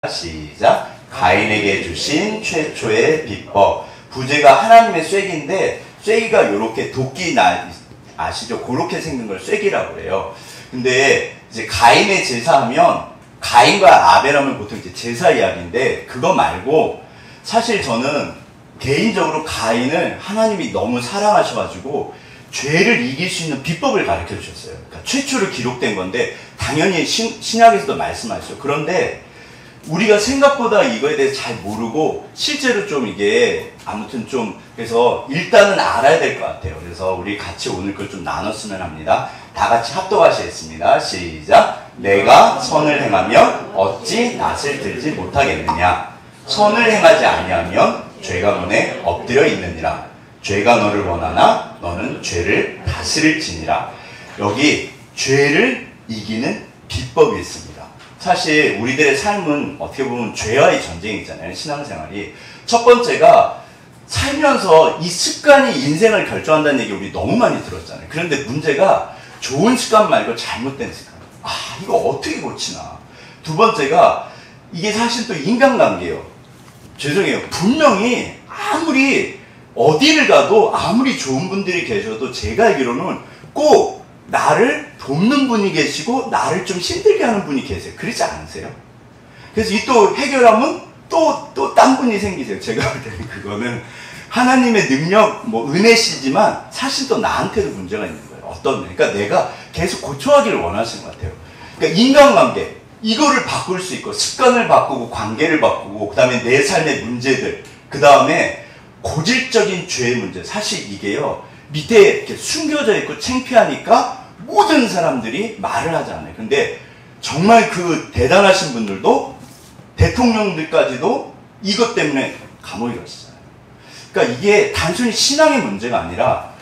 시작. 가인에게 주신 최초의 비법. 부제가 하나님의 쐐기인데, 쐐기가 요렇게 도끼 아시죠? 그렇게 생긴 걸 쐐기라고 해요. 근데 이제 가인의 제사하면, 가인과 아벨하면 보통 이제 제사 이야기인데, 그거 말고 사실 저는 개인적으로 가인을 하나님이 너무 사랑하셔가지고 죄를 이길 수 있는 비법을 가르쳐 주셨어요. 그러니까 최초로 기록된 건데, 당연히 신약에서도 말씀하셨죠. 그런데 우리가 생각보다 이거에 대해서 잘 모르고 실제로 좀 이게 아무튼 좀 그래서 일단은 알아야 될 것 같아요. 그래서 우리 같이 오늘 걸 좀 나눴으면 합니다. 다 같이 합독하시겠습니다. 시작. 내가 선을 행하면 어찌 낯을 들지 못하겠느냐. 선을 행하지 아니하면 죄가 너네 엎드려 있느니라. 죄가 너를 원하나 너는 죄를 다스릴지니라. 여기 죄를 이기는 비법이 있습니다. 사실 우리들의 삶은 어떻게 보면 죄와의 전쟁이잖아요. 신앙생활이. 첫 번째가 살면서 이 습관이 인생을 결정한다는 얘기 우리 너무 많이 들었잖아요. 그런데 문제가 좋은 습관 말고 잘못된 습관. 이거 어떻게 고치나. 두 번째가 이게 사실 또 인간관계예요. 죄송해요. 분명히 아무리 어디를 가도 아무리 좋은 분들이 계셔도 제가 알기로는 꼭 나를 돕는 분이 계시고 나를 좀 힘들게 하는 분이 계세요. 그렇지 않으세요? 그래서 이 또 해결하면 또 딴 분이 생기세요. 제가 볼 때는 그거는 하나님의 능력, 은혜시지만 사실 또 나한테도 문제가 있는 거예요. 그러니까 내가 계속 고쳐하기를 원하시는 것 같아요. 그러니까 인간관계, 이거를 바꿀 수 있고 습관을 바꾸고 관계를 바꾸고 그 다음에 내 삶의 문제들, 그 다음에 고질적인 죄의 문제. 사실 이게요, 밑에 이렇게 숨겨져 있고 창피하니까 모든 사람들이 말을 하지 않아요. 근데 정말 그 대단하신 분들도 대통령들까지도 이것 때문에 감옥에 갔잖아요. 그러니까 이게 단순히 신앙의 문제가 아니라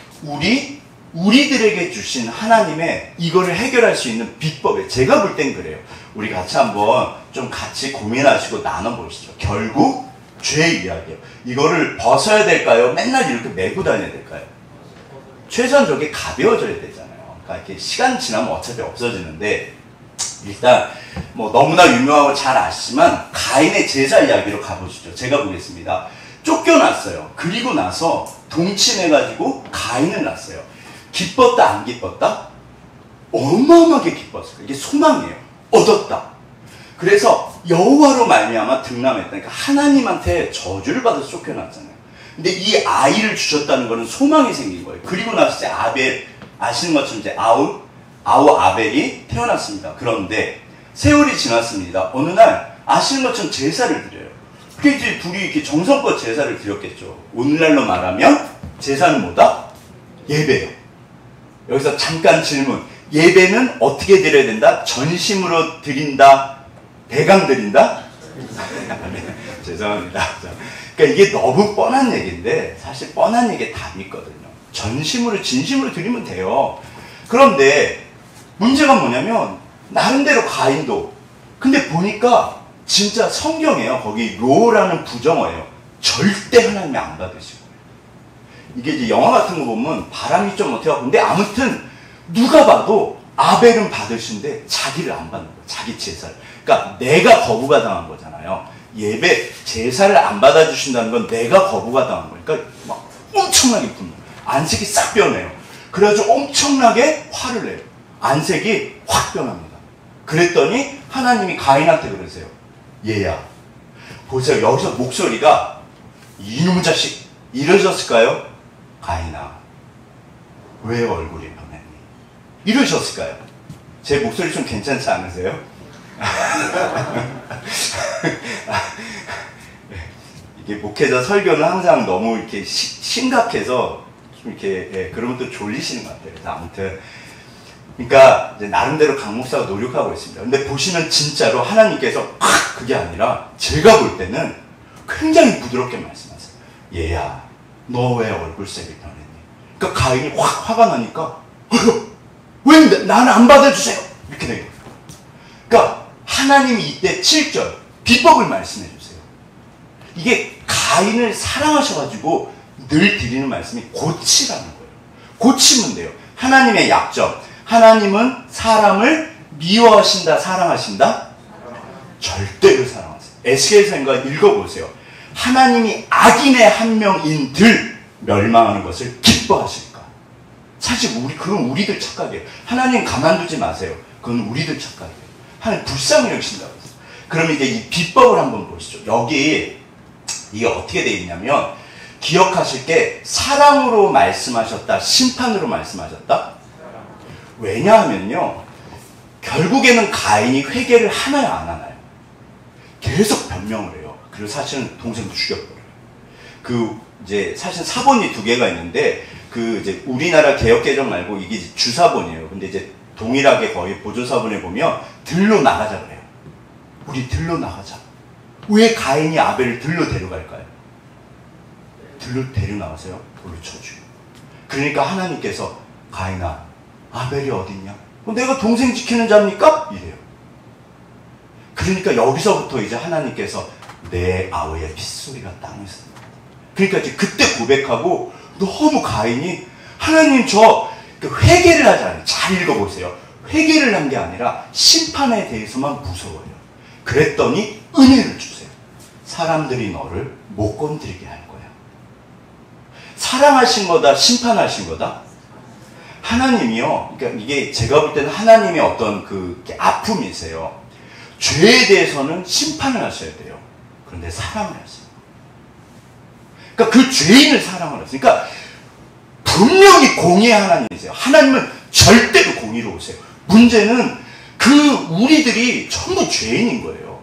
우리들에게 주신 하나님의 이거를 해결할 수 있는 비법에 제가 볼 땐 그래요. 우리 같이 한번 좀 같이 고민하시고 나눠보시죠. 결국 죄 이야기예요. 이거를 벗어야 될까요? 맨날 이렇게 메고 다녀야 될까요? 최소한 저게 가벼워져야 되잖아요. 그러니까 이렇게 시간 지나면 어차피 없어지는데, 일단 너무나 유명하고 잘 아시지만 가인의 제사 이야기로 가보시죠. 제가 보겠습니다. 쫓겨났어요. 그리고 나서 동침해가지고 가인을 낳았어요. 기뻤다 안 기뻤다? 어마어마하게 기뻤어요. 이게 소망이에요. 얻었다. 그래서 여호와로 말미암아 등남했다. 그러니까 하나님한테 저주를 받아서 쫓겨났잖아요. 근데 이 아이를 주셨다는 것은 소망이 생긴 거예요. 그리고 나서 이제 아벨, 아시는 것처럼 이제 아우 아벨이 태어났습니다. 그런데 세월이 지났습니다. 어느 날 아시는 것처럼 제사를 드려요. 그게 이제 둘이 이렇게 정성껏 제사를 드렸겠죠. 오늘날로 말하면 제사는 뭐다? 예배예요. 여기서 잠깐 질문. 예배는 어떻게 드려야 된다? 전심으로 드린다? 대강 드린다? 죄송합니다. 그러니까 이게 너무 뻔한 얘기인데 사실 뻔한 얘기에 답이 있거든요. 전심으로 진심으로 드리면 돼요. 그런데 문제가 뭐냐면 나름대로 가인도, 근데 보니까 진짜 성경이에요. 거기 로라는 부정어예요. 절대 하나님이 안 받으시고. 이게 이제 영화 같은 거 보면 바람이 좀 어떻게 하고, 근데 아무튼 누가 봐도 아벨은 받으신데 자기를 안 받는 거예요. 자기 제사를. 그러니까 내가 거부가 당한 거잖아요. 예배, 제사를 안 받아주신다는 건 내가 거부가 당한 거예요. 그러니까 막 엄청나게 분노. 안색이 싹 변해요. 그래가지고 엄청나게 화를 내요. 안색이 확 변합니다. 그랬더니 하나님이 가인한테 그러세요. 얘야, 보세요. 여기서 목소리가 이놈의 자식 이러셨을까요? 가인아, 왜 얼굴이 변했니? 이러셨을까요? 제 목소리 좀 괜찮지 않으세요? 이게 목회자 설교는 항상 너무 이렇게 심각해서 좀 이렇게 그러면 또 졸리시는 것 같아요. 그래서 아무튼 그러니까 이제 나름대로 강 목사가 노력하고 있습니다. 근데 보시면 진짜로 하나님께서 그게 아니라 제가 볼 때는 굉장히 부드럽게 말씀하세요. 얘야, 너 왜 얼굴색이 변했니? 그러니까 가인이 확 화가 나니까 왜 나는 안 받아주세요? 이렇게 된 거예요. 그러니까 하나님이 이때 7절 비법을 말씀해 주세요. 이게 가인을 사랑하셔가지고 늘 드리는 말씀이 고치라는 거예요. 고치면 돼요. 하나님의 약점. 하나님은 사람을 미워하신다, 사랑하신다? 절대로 사랑하세요. 에스겔서인가 읽어보세요. 하나님이 악인의 한 명인들 멸망하는 것을 기뻐하실까? 사실 그건 우리들 착각이에요. 하나님 가만두지 마세요. 그건 우리들 착각이에요. 하나님 불쌍히 여기신다고 했어요. 그럼 이제 이 비법을 한번 보시죠. 여기 이게 어떻게 되어 있냐면 기억하실 게 사랑으로 말씀하셨다, 심판으로 말씀하셨다. 왜냐하면요, 결국에는 가인이 회개를 하나요, 안 하나요? 계속 변명을 해요. 그리고 사실은 동생도 죽여버려요. 이제 사실 사본이 두 개가 있는데 이제 우리나라 개혁개정 말고 이게 주사본이에요. 근데 이제 동일하게 거의 보조사본에 보면 들로 나가자 그래요. 우리 들로 나가자. 왜 가인이 아벨을 들로 데려갈까요? 들로 데려나가세요. 돌로 쳐주고. 그러니까 하나님께서 가인아, 아벨이 어딨냐? 내가 동생 지키는 자입니까? 이래요. 그러니까 여기서부터 이제 하나님께서 내 아우의 핏소리가 땅에서. 그러니까 이제 그때 고백하고 너무 가인이 하나님 회개를 하지 않아요. 잘 읽어보세요. 회개를 한 게 아니라 심판에 대해서만 무서워요. 그랬더니 은혜를 주세요. 사람들이 너를 못 건드리게 할 거야. 사랑하신 거다, 심판하신 거다? 하나님이요. 그러니까 이게 제가 볼 때는 하나님의 어떤 아픔이세요. 죄에 대해서는 심판을 하셔야 돼요. 그런데 사랑을 하세요. 그러니까 그 죄인을 사랑을 하세요. 그러니까 분명히 공의의 하나님이세요. 하나님은 절대로 공의로우세요. 문제는 우리들이 전부 죄인인 거예요.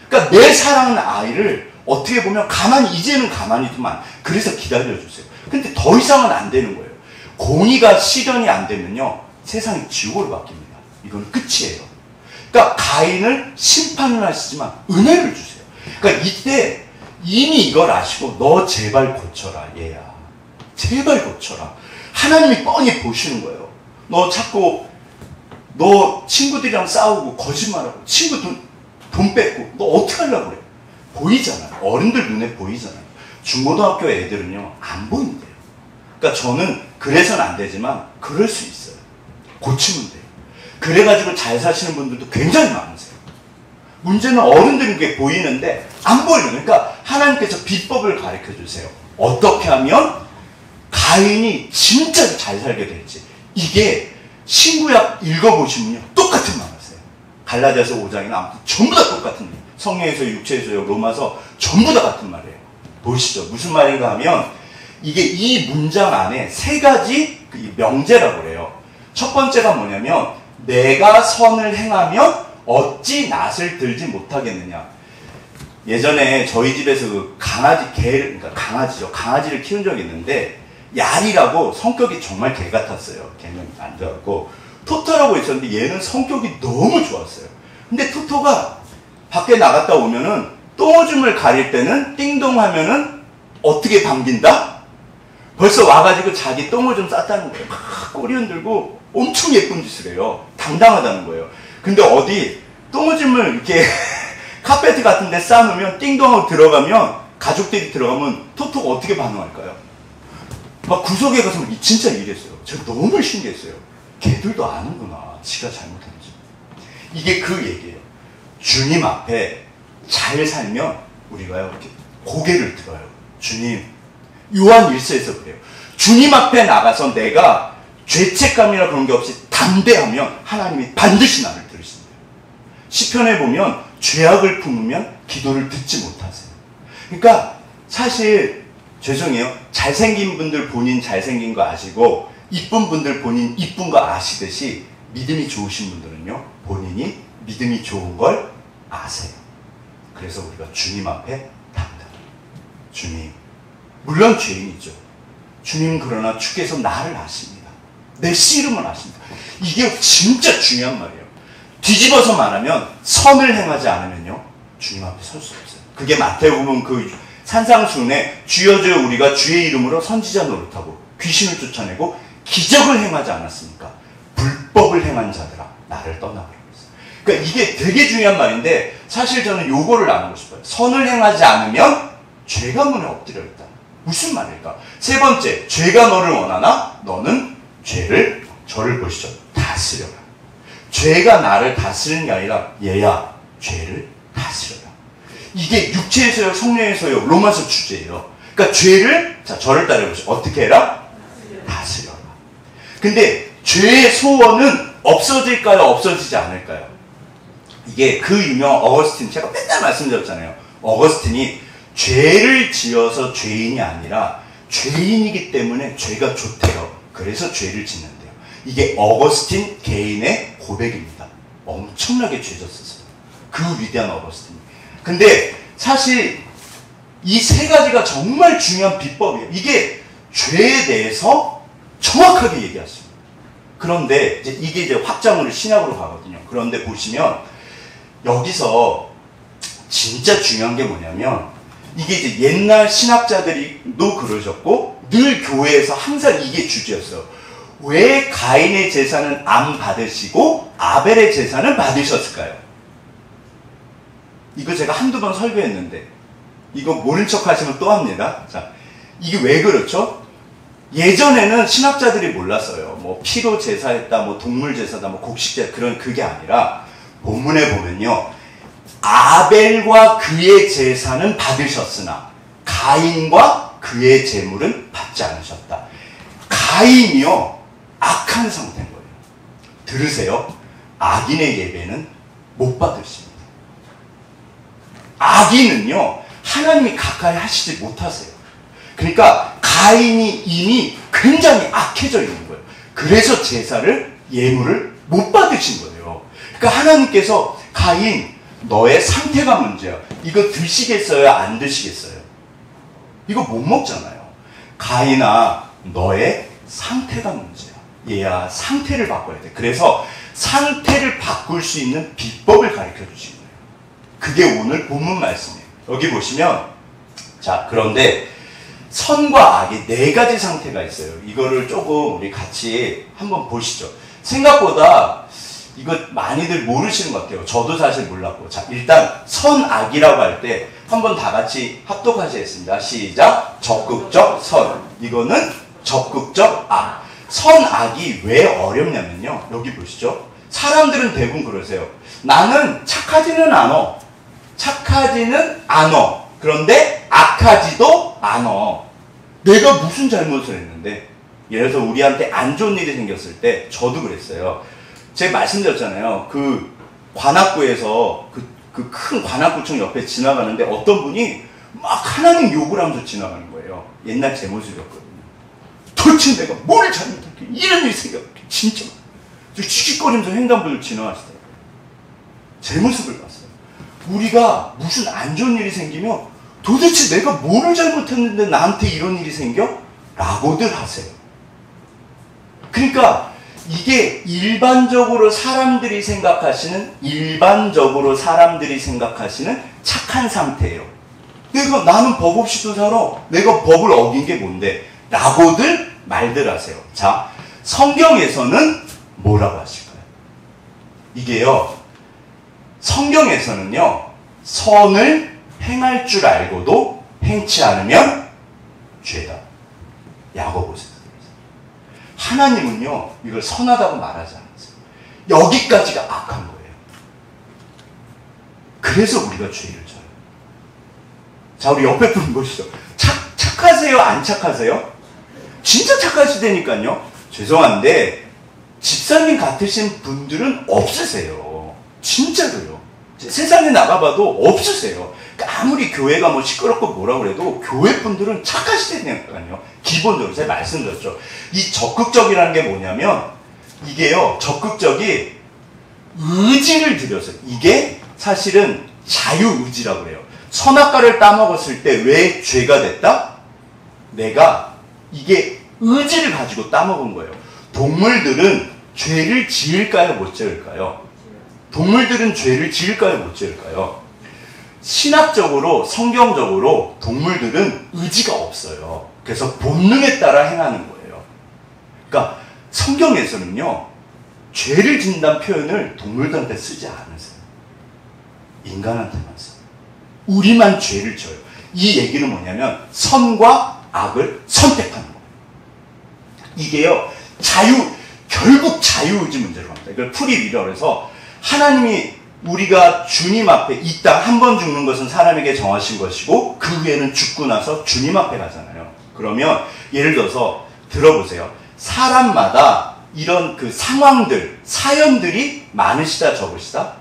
그러니까 내 사랑하는 아이를 어떻게 보면 이제는 가만히 두면, 그래서 기다려주세요. 근데 더 이상은 안 되는 거예요. 공의가 실현이 안 되면요, 세상이 지옥으로 바뀝니다. 이건 끝이에요. 그러니까 가인을 심판을 하시지만 은혜를 주세요. 그러니까 이때 이미 이걸 아시고 너 제발 고쳐라, 얘야. 제발 고쳐라. 하나님이 뻔히 보시는 거예요. 너 친구들이랑 싸우고 거짓말하고 친구 돈 뺏고 너 어떻게 하려고 그래? 보이잖아요. 어른들 눈에 보이잖아요. 중고등학교 애들은요, 안 보인대요. 그러니까 저는 그래서는 안 되지만 그럴 수 있어요. 고치면 돼요. 그래가지고 잘 사시는 분들도 굉장히 많으세요. 문제는 어른들은 그게 보이는데 안 보이는 거예요. 그러니까 하나님께서 비법을 가르쳐 주세요. 어떻게 하면 가인이 진짜 잘 살게 될지. 이게 신구약 읽어보시면요, 똑같은 말하세요. 갈라디아서 5장이나 아무튼 전부 다 똑같은 말. 성령에서 육체에서요, 로마서 전부 다 같은 말이에요. 보시죠. 무슨 말인가 하면 이게 이 문장 안에 세 가지 명제라고 그래요. 첫 번째가 뭐냐면 내가 선을 행하면 어찌 낯을 들지 못하겠느냐. 예전에 저희 집에서 그러니까 강아지를 키운 적이 있는데 얄이라고 성격이 정말 개 같았어요. 걔는 안 좋았고 토토라고 있었는데 얘는 성격이 너무 좋았어요. 근데 토토가 밖에 나갔다 오면은 똥오줌을 가릴 때는 띵동 하면은 어떻게 반긴다? 벌써 와가지고 자기 똥오줌 쌌다는 거예요. 막 꼬리 흔들고 엄청 예쁜 짓을 해요. 당당하다는 거예요. 근데 어디 똥오줌을 이렇게 카페트 같은 데 쌓아놓으면 띵동하고 들어가면, 가족들이 들어가면 토토가 어떻게 반응할까요? 막 구석에 가서 진짜 이랬어요. 제가 너무 신기했어요. 걔들도 아는구나, 지가 잘못했는지. 이게 그 얘기예요. 주님 앞에 잘 살면 우리가요, 이렇게 고개를 들어요. 주님, 요한 1서에서 그래요. 주님 앞에 나가서 내가 죄책감이나 그런 게 없이 담대하면 하나님이 반드시 나를 들으신대요. 시편에 보면 죄악을 품으면 기도를 듣지 못하세요. 그러니까 사실 죄송해요. 잘생긴 분들 본인 잘생긴 거 아시고 이쁜 분들 본인 이쁜 거 아시듯이 믿음이 좋으신 분들은요, 본인이 믿음이 좋은 걸 아세요. 그래서 우리가 주님 앞에 당당. 주님, 물론 죄인이죠. 주님, 그러나 주께서 나를 아십니다. 내 씨름을 아십니다. 이게 진짜 중요한 말이에요. 뒤집어서 말하면 선을 행하지 않으면요, 주님 앞에 설 수 없어요. 그게 마태복음 산상수훈에 주여 주여 우리가 주의 이름으로 선지자 노릇하고 귀신을 쫓아내고 기적을 행하지 않았습니까? 불법을 행한 자들아 나를 떠나가라. 그러니까 이게 되게 중요한 말인데 사실 저는 요거를 나누고 싶어요. 선을 행하지 않으면 죄가 문에 엎드려 있다. 무슨 말일까? 세 번째, 죄가 너를 원하나 너는 저를 보시죠. 다스려라. 죄가 나를 다스리는 게 아니라 얘야, 죄를 다스려라. 이게 육체에서요, 성령에서요, 로마서 주제예요. 그러니까 죄를, 자, 저를 따라해보세요. 어떻게 해라? 다스려라. 근데 죄의 소원은 없어질까요? 없어지지 않을까요? 이게 그 유명한 어거스틴, 제가 맨날 말씀드렸잖아요. 어거스틴이 죄를 지어서 죄인이 아니라 죄인이기 때문에 죄가 좋대요. 그래서 죄를 짓는데요. 이게 어거스틴 개인의 고백입니다. 엄청나게 죄 졌었어요. 그 위대한 어거스틴이. 근데 사실 이 세 가지가 정말 중요한 비법이에요. 이게 죄에 대해서 정확하게 얘기했습니다. 그런데 이게 이제 확장으로 신약으로 가거든요. 그런데 보시면 여기서 진짜 중요한 게 뭐냐면 이게 이제 옛날 신학자들이도 그러셨고 늘 교회에서 항상 이게 주제였어요. 왜 가인의 제사는 안 받으시고 아벨의 제사는 받으셨을까요? 이거 제가 한두 번 설교했는데 이거 모른 척 하시면 또 합니다. 자, 이게 왜 그렇죠? 예전에는 신학자들이 몰랐어요. 뭐 피로 제사했다, 뭐 동물 제사다, 뭐 곡식 제사 그런 그게 아니라 본문에 보면요. 아벨과 그의 제사는 받으셨으나 가인과 그의 제물은 받지 않으셨다. 가인이요. 악한 상태인 거예요. 들으세요. 악인의 예배는 못 받으십니다. 악인은요. 하나님이 가까이 하시지 못하세요. 그러니까 가인이 이미 굉장히 악해져 있는 거예요. 그래서 제사를 예물을 못 받으신 거예요. 그러니까 하나님께서 가인 너의 상태가 문제야. 이거 드시겠어요? 안 드시겠어요? 이거 못 먹잖아요. 가인아 너의 상태가 문제야. 얘야 상태를 바꿔야 돼. 그래서 상태를 바꿀 수 있는 비법을 가르쳐 주신 거예요. 그게 오늘 본문 말씀이에요. 여기 보시면 자 그런데 선과 악이 네 가지 상태가 있어요. 이거를 조금 우리 같이 한번 보시죠. 생각보다 이거 많이들 모르시는 것 같아요. 저도 사실 몰랐고. 자, 일단 선악이라고 할 때 한번 다 같이 합독하시겠습니다. 시작. 적극적 선. 이거는 적극적 악. 선악이 왜 어렵냐면요. 여기 보시죠. 사람들은 대부분 그러세요. 나는 착하지는 않아. 착하지는 않아. 그런데 악하지도 않아. 내가 무슨 잘못을 했는데? 예를 들어서 우리한테 안 좋은 일이 생겼을 때 저도 그랬어요. 제가 말씀드렸잖아요. 그 관악구에서 그 큰 관악구청 옆에 지나가는데 어떤 분이 막 하나님 욕을 하면서 지나가는 거예요. 옛날 제 모습이었거든요. 도대체 내가 뭘 잘못했길래 이런 일이 생겼길래 진짜 씩씩거리면서 횡단보도를 지나가시더라고요. 제 모습을 봤어요. 우리가 무슨 안 좋은 일이 생기면 도대체 내가 뭐를 잘못했는데 나한테 이런 일이 생겨? 라고들 하세요. 그러니까 이게 일반적으로 사람들이 생각하시는 착한 상태예요. 나는 법 없이도 살아. 내가 법을 어긴 게 뭔데? 라고들 말들 하세요. 자, 성경에서는 뭐라고 하실까요? 이게요. 성경에서는요. 선을 행할 줄 알고도 행치 않으면 죄다. 야고보서. 하나님은요, 이걸 선하다고 말하지 않았어요. 여기까지가 악한 거예요. 그래서 우리가 죄를 져요. 자, 우리 옆에 분 보시죠. 착하세요? 안 착하세요? 진짜 착하시다니까요. 죄송한데, 집사님 같으신 분들은 없으세요. 진짜로요. 세상에 나가봐도 없으세요. 아무리 교회가 뭐 시끄럽고 뭐라 그래도 교회 분들은 착하시다니까요. 기본적으로 제가 말씀드렸죠. 이 적극적이라는 게 뭐냐면 이게요. 적극적이 의지를 들여서 이게 사실은 자유의지라고 그래요. 선악과를 따먹었을 때 왜 죄가 됐다? 내가 이게 의지를 가지고 따먹은 거예요. 동물들은 죄를 지을까요? 못 지을까요? 동물들은 죄를 지을까요? 못 지을까요? 신학적으로, 성경적으로 동물들은 의지가 없어요. 그래서 본능에 따라 행하는 거예요. 그러니까 성경에서는요, 죄를 짓는다는 표현을 동물들한테 쓰지 않으세요. 인간한테만 써요. 우리만 죄를 져요. 이 얘기는 뭐냐면 선과 악을 선택하는 거예요. 이게요, 결국 자유의지 문제로 갑니다. 이걸 프리윌이라고 해서 하나님이 우리가 주님 앞에 이 땅 한 번 죽는 것은 사람에게 정하신 것이고 그 후에는 죽고 나서 주님 앞에 가잖아요. 그러면 예를 들어서 들어보세요. 사람마다 이런 그 상황들, 사연들이 많으시다 적으시다?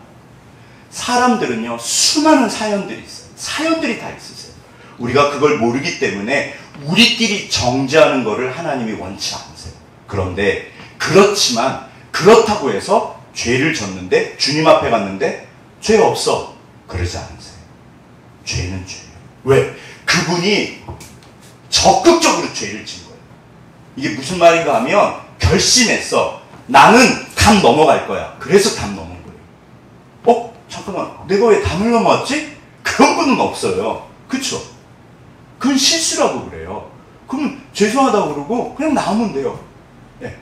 사람들은요, 수많은 사연들이 있어요. 사연들이 다 있으세요. 우리가 그걸 모르기 때문에 우리끼리 정죄하는 것을 하나님이 원치 않으세요. 그런데 그렇지만 그렇다고 해서 죄를 졌는데 주님 앞에 갔는데 죄 없어. 그러지 않으세요. 죄는 죄예요. 왜? 그분이 적극적으로 죄를 진 거예요. 이게 무슨 말인가 하면 결심했어. 나는 담 넘어갈 거야. 그래서 담 넘은 거예요. 잠깐만, 내가 왜 담을 넘어왔지? 그런 분은 없어요. 그쵸? 그건 실수라고 그래요. 그럼 죄송하다고 그러고 그냥 나오면 돼요.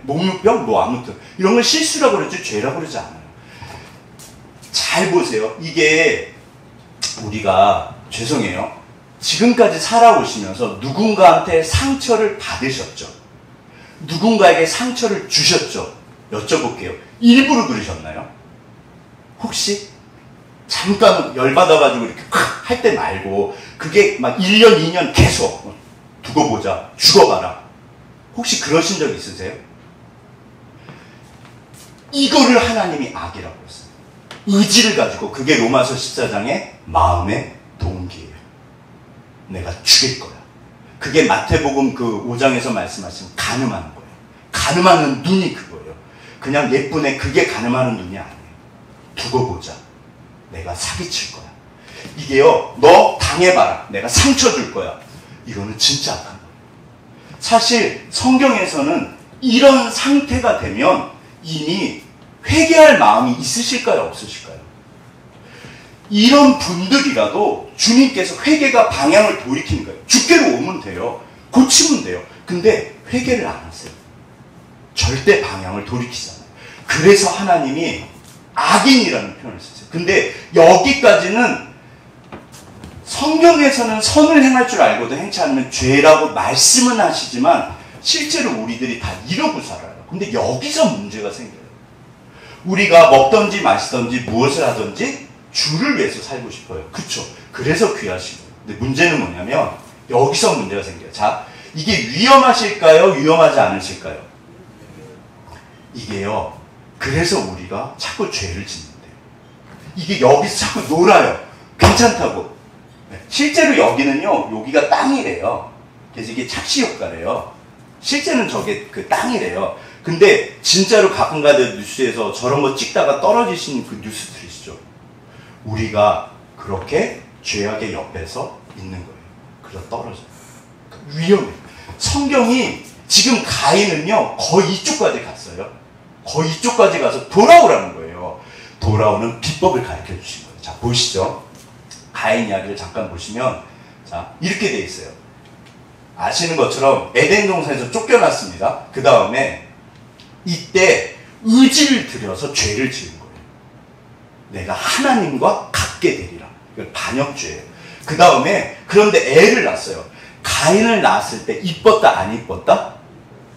목욕병? 뭐 아무튼 이런 걸 실수라고 그러지 죄라고 그러지 않아요. 잘 보세요. 이게 우리가 죄송해요. 지금까지 살아오시면서 누군가한테 상처를 받으셨죠. 누군가에게 상처를 주셨죠. 여쭤볼게요. 일부러 그러셨나요? 혹시? 잠깐 열받아가지고 이렇게 할 때 말고 그게 막 1년, 2년 계속 두고 보자. 죽어가라. 혹시 그러신 적 있으세요? 이거를 하나님이 악이라고 했어요. 의지를 가지고 그게 로마서 14장의 마음의 동기예요. 내가 죽일 거야. 그게 마태복음 그 5장에서 말씀하신 간음하는 거예요. 간음하는 눈이 그거예요. 그냥 예쁜 애 그게 간음하는 눈이 아니에요. 두고 보자. 내가 사기칠 거야. 이게요, 너 당해봐라. 내가 상처 줄 거야. 이거는 진짜 악한 거예요. 사실 성경에서는 이런 상태가 되면 이미 회개할 마음이 있으실까요? 없으실까요? 이런 분들이라도 주님께서 회개가 방향을 돌이키는 거예요. 주께로 오면 돼요. 고치면 돼요. 근데 회개를 안 하세요. 절대 방향을 돌이키잖아요. 그래서 하나님이 악인이라는 표현을 쓰세요. 근데 여기까지는 성경에서는 선을 행할 줄 알고도 행치 않으면 죄라고 말씀은 하시지만 실제로 우리들이 다 이러고 살아요. 근데 여기서 문제가 생겨요. 우리가 먹든지 마시든지 무엇을 하든지 주를 위해서 살고 싶어요. 그쵸? 그래서 귀하시고. 근데 문제는 뭐냐면 여기서 문제가 생겨요. 자, 이게 위험하실까요? 위험하지 않으실까요? 이게요. 그래서 우리가 자꾸 죄를 짓는데요. 이게 여기서 자꾸 놀아요. 괜찮다고. 실제로 여기는요. 여기가 땅이래요. 그래서 이게 착시 효과래요. 실제는 저게 그 땅이래요. 근데 진짜로 가끔가다 뉴스에서 저런 거 찍다가 떨어지신 그 뉴스 들으시죠? 우리가 그렇게 죄악의 옆에서 있는 거예요. 그래서 떨어져요. 위험해요. 성경이 지금 가인은요. 거의 이쪽까지 갔어요. 거의 이쪽까지 가서 돌아오라는 거예요. 돌아오는 비법을 가르쳐 주신 거예요. 자, 보시죠. 가인 이야기를 잠깐 보시면 자, 이렇게 돼 있어요. 아시는 것처럼 에덴 동산에서 쫓겨났습니다. 그 다음에 이때 의지를 들여서 죄를 지은 거예요. 내가 하나님과 같게 되리라. 이걸 반역죄예요. 그 다음에 그런데 애를 낳았어요. 가인을 낳았을 때 이뻤다 안 이뻤다?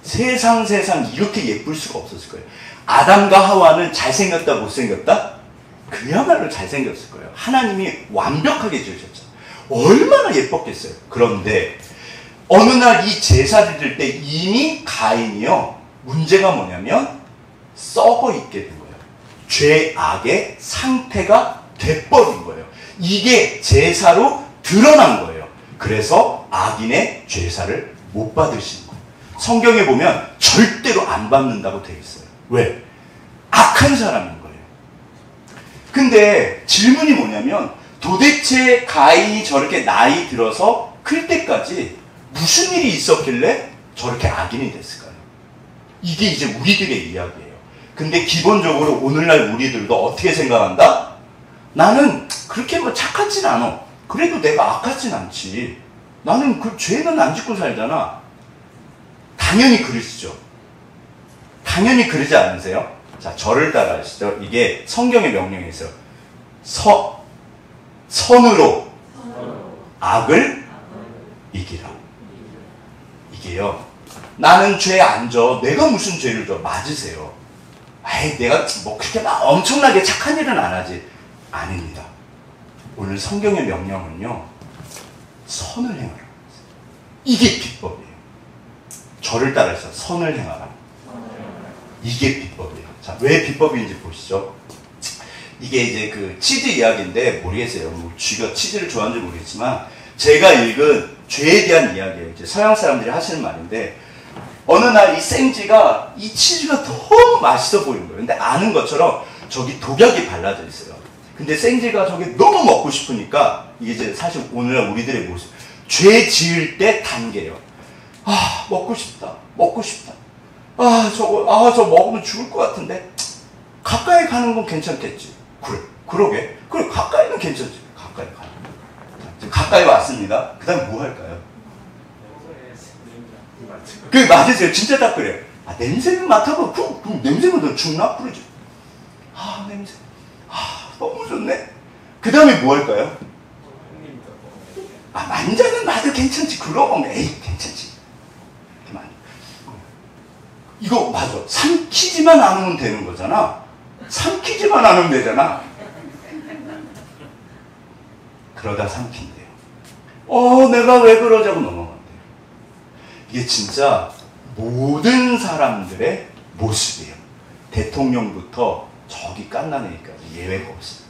세상 이렇게 예쁠 수가 없었을 거예요. 아담과 하와는 잘생겼다 못생겼다? 그야말로 잘생겼을 거예요. 하나님이 완벽하게 지으셨죠. 얼마나 예뻤겠어요. 그런데 어느 날 이 제사를 드릴 때 이미 가인이요. 문제가 뭐냐면 썩어 있게 된 거예요. 죄악의 상태가 돼버린 거예요. 이게 제사로 드러난 거예요. 그래서 악인의 제사를 못 받으시는 거예요. 성경에 보면 절대로 안 받는다고 되어 있어요. 왜? 악한 사람인 거예요. 근데 질문이 뭐냐면 도대체 가인이 저렇게 나이 들어서 클 때까지 무슨 일이 있었길래 저렇게 악인이 됐을까요? 이게 이제 우리들의 이야기예요. 근데 기본적으로 오늘날 우리들도 어떻게 생각한다? 나는 그렇게 뭐 착하진 않아. 그래도 내가 악하진 않지. 나는 그 죄는 안 짓고 살잖아. 당연히 그러시죠. 당연히 그러지 않으세요? 자, 저를 따라 하시죠. 이게 성경의 명령에 있어요. 선으로 악을 이기라. 이게요. 나는 죄 안 져. 내가 무슨 죄를 져. 맞으세요. 에이, 내가 뭐 그렇게 막 엄청나게 착한 일은 안 하지. 아닙니다. 오늘 성경의 명령은요, 선을 행하라. 이게 비법이에요. 저를 따라서 선을 행하라. 이게 비법이에요. 자, 왜 비법인지 보시죠. 이게 이제 그 치즈 이야기인데, 모르겠어요. 뭐 쥐가 치즈를 좋아하는지 모르겠지만, 제가 읽은 죄에 대한 이야기예요. 이제 서양 사람들이 하시는 말인데, 어느 날 이 생쥐가 이 치즈가 너무 맛있어 보이는 거예요. 근데 아는 것처럼 저기 독약이 발라져 있어요. 근데 생쥐가 저게 너무 먹고 싶으니까, 이게 이제 사실 오늘날 우리들의 모습, 죄 지을 때 단계예요. 아, 먹고 싶다. 먹고 싶다. 저거 먹으면 죽을 것 같은데, 가까이 가는 건 괜찮겠지. 그래, 그러게. 그래, 가까이는 괜찮지. 가까이 가는 거. 가까이 왔습니다. 그 다음 뭐 할까요? 맞으세요. 진짜 딱 그래요. 냄새는 맡아봐. 그 냄새가 더 죽나? 그러죠. 냄새. 너무 좋네. 그 다음에 뭐 할까요? 만져는 봐도 괜찮지. 그럼, 괜찮지. 이거 맞아. 삼키지만 않으면 되는 거잖아. 삼키지만 않으면 되잖아. 그러다 삼킨대요. 내가 왜 그러자고 넘어간대요. 이게 진짜 모든 사람들의 모습이에요. 대통령부터 저기 갓난애기까지 예외가 없어요.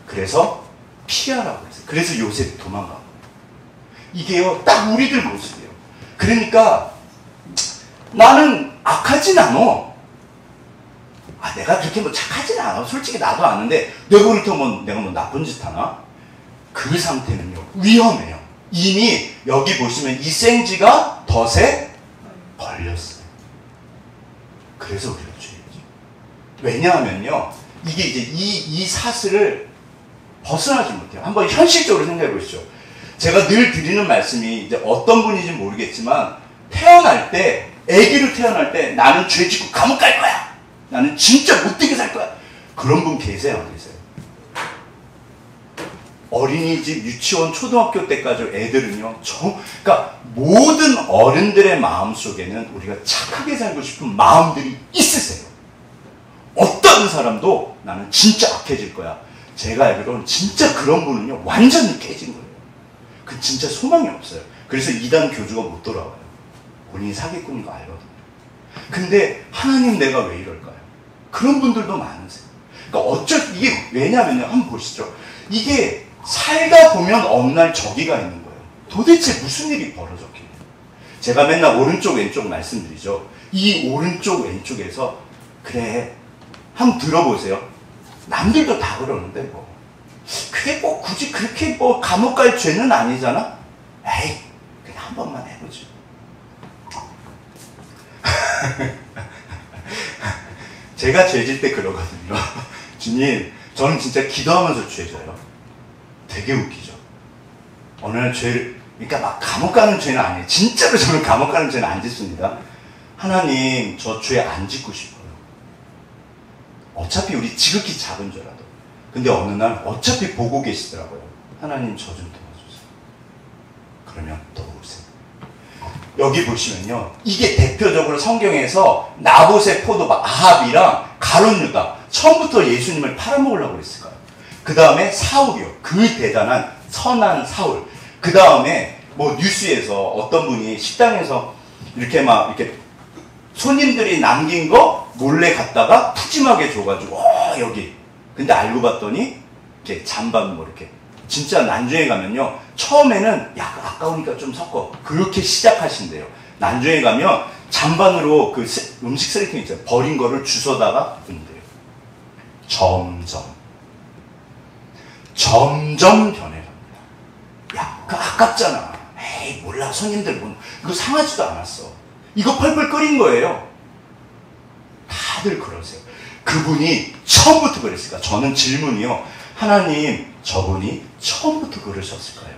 그래서 피하라고 했어요. 그래서 요셉이 도망가고. 이게요, 딱 우리들 모습이에요. 그러니까 나는 악하진 않아. 내가 그렇게 뭐 착하진 않아. 솔직히 나도 아는데 내가 그렇다면 내가 뭐 나쁜 짓 하나? 그 상태는요, 위험해요. 이미 여기 보시면 이 생쥐가 덫에 걸렸어요. 그래서 우리가 죄죠. 왜냐하면요, 이게 이제 이 사슬을 벗어나지 못해요. 한번 현실적으로 생각해 보시죠. 제가 늘 드리는 말씀이, 이제 어떤 분인지 모르겠지만, 태어날 때, 아기로 태어날 때 나는 죄 짓고 감옥 갈 거야. 나는 진짜 못되게 살 거야. 그런 분 계세요, 안 계세요? 어린이집, 유치원, 초등학교 때까지 애들은요, 그러니까 모든 어른들의 마음 속에는 우리가 착하게 살고 싶은 마음들이 있으세요. 어떤 사람도 나는 진짜 악해질 거야. 제가 알기로는 진짜 그런 분은요, 완전히 깨진 거예요. 그 진짜 소망이 없어요. 그래서 이단 교주가 못 돌아와요. 본인이 사기꾼인 거 알거든요. 근데 하나님 내가 왜 이럴까요? 그런 분들도 많으세요. 그러니까 이게 왜냐면요, 한번 보시죠. 이게 살다 보면 어느 날 저기가 있는 거예요. 도대체 무슨 일이 벌어졌길래? 제가 맨날 오른쪽 왼쪽 말씀드리죠. 이 오른쪽 왼쪽에서 그래, 한번 들어보세요. 남들도 다 그러는데 뭐 그게 뭐 굳이 그렇게 뭐 감옥 갈 죄는 아니잖아. 에이, 그냥 한 번만 해보죠. 제가 죄질 때 그러거든요. 주님, 저는 진짜 기도하면서 죄져요. 되게 웃기죠. 어느 날 그러니까 막 감옥 가는 죄는 아니에요. 진짜로 저는 감옥 가는 죄는 안 짓습니다. 하나님, 저 죄 안 짓고 싶어요. 어차피 우리 지극히 작은 죄라도. 근데 어느 날 어차피 보고 계시더라고요. 하나님, 저 좀 도와주세요. 그러면 도우세요. 여기 보시면요, 이게 대표적으로 성경에서 나봇의 포도밭 아합이랑 가룟 유다, 처음부터 예수님을 팔아먹으려고 했을까요? 그 다음에 사울이요. 그 대단한 선한 사울. 그 다음에 뭐 뉴스에서 어떤 분이 식당에서 이렇게 막 이렇게 손님들이 남긴 거 몰래 갖다가 푸짐하게 줘가지고 여기. 근데 알고 봤더니 이렇게 잔반 뭐 이렇게. 진짜 난중에 가면요, 처음에는 야 아까우니까 좀 섞어. 그렇게 시작하신대요. 난중에 가면 잔반으로 그 음식 쓰레기 있잖아요. 버린 거를 주워다가 둔대요. 점점 변해갑니다. 야, 그 아깝잖아. 에이, 몰라. 손님들 뭐, 이거 상하지도 않았어. 이거 펄펄 끓인 거예요. 다들 그러세요. 그분이 처음부터 그랬을까? 저는 질문이요. 하나님, 저분이 처음부터 그러셨을까요?